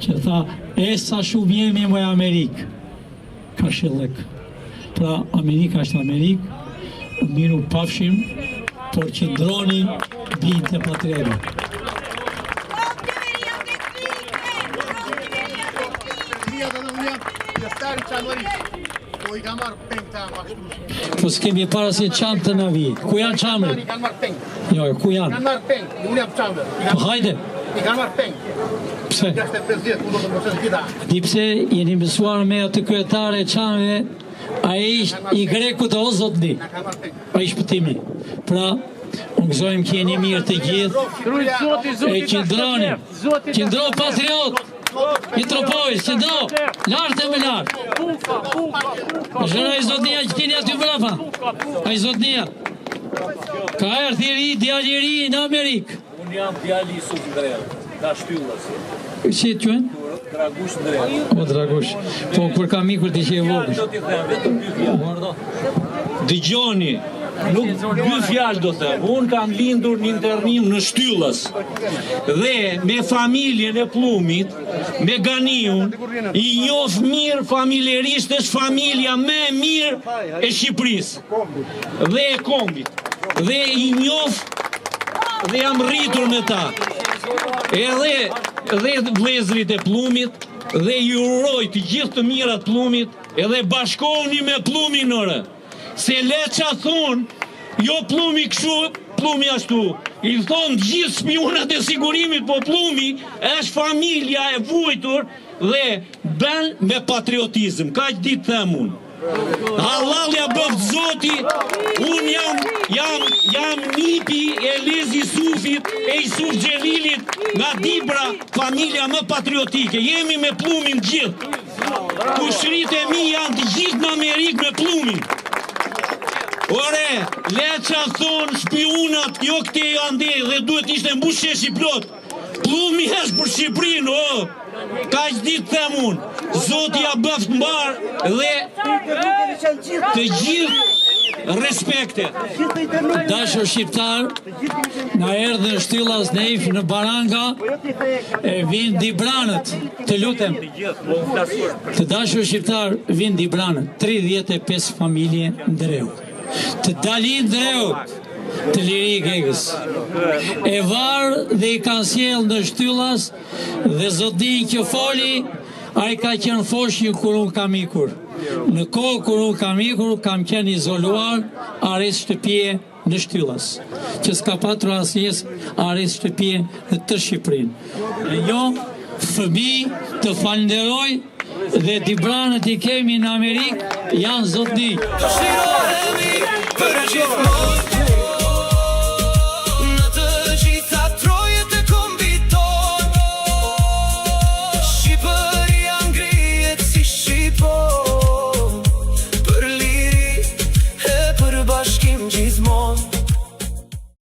që tha, sa shumë jemi me Amerikë, ka shillek. Pra, Amerika është Amerikë, miru pafshim, por që droni bijnë të patreri. Po s'kemi para si qamë të në vijë. Ku janë qamëri? Jo, ku janë? Kanë marrë peng, unë jam qamër. Po hajde. I kanë marrë peng. Pse? Di pse jeni mësuar me atë kryetare qamëve, a e ishtë i grekut o zotni. A ishtë pëtimi. Pra, unë gëzojmë që jeni mirë të gjithë. E qindro patriot. I tropojës, qindro. Lartë e me lartë. Zhëra i zotnia që keni aty mbrapa. A i zotnia. Ka erë thiri, djali i ri në Amerikë. Unë jam djali i Suf Ndrejë, ka shtyllës. Si e quen? Dragush Ndrejë. O, Dragush. Po, kur kam ikur të që e vogësh. Dëgjoni, nuk 2 fjalë do them. Unë kam lindur një internim në Shtyllës dhe me familjen e Pllumit, me Ganiun, i njoh mirë familjerisht, është familja më e mirë e Shqipërisë dhe e kombit. Dhe i njoh dhe jam rritur me ta. Edhe vëllezërit e Pllumit dhe ju uroj të gjithë të mirat Pllumit, edhe bashkohuni me Pllumit nëre. Se Leça thonë, jo Pllumi kështu, Pllumi ashtu. I thonë gjithë spionat e sigurimit, po Pllumi është familja e vujtur dhe bën me patriotizëm. Ka që ditë them unë. Hallalja bëft Zoti, unë jam nipi e Lezi Sufit, e Isuf Xhelilit, nga Dibra, familja më patriotike. Jemi me Pllumit gjithë. Kushrit e mi janë të gjithë në Amerikë me Pllumit. Ore, Leça thonë shpionat, jo këte janë dhe duhet ishte mbush sheshi plot. Pllumi është për Shqipërinë, ka që ditë them unë. Zoti ja bëft mbar dhe të gjithë respekte. Dashur shqiptar, na erdhën Shtyllas Neif në Baranga, e vinë Dibranët, të lutem. Të dashur shqiptar, vinë Dibranët, 35 familje Ndreu. Të Dalin Ndreut, të Liri Gegës. E varë dhe i kanë sjellë në Shtyllas dhe zotnin që foli, a i ka qenë foshnjë kur unë kam ikur. Në kohë kur unë kam ikur, kam qenë izoluar, arrest shtëpie në Shtyllas, që s'ka patur asnjës arrest shtëpie në të Shqipërinë. E jo, fëmijë të falenderoj dhe Dibranët i kemi në Amerikë, janë zotni. Shirohemi për gjithmonë.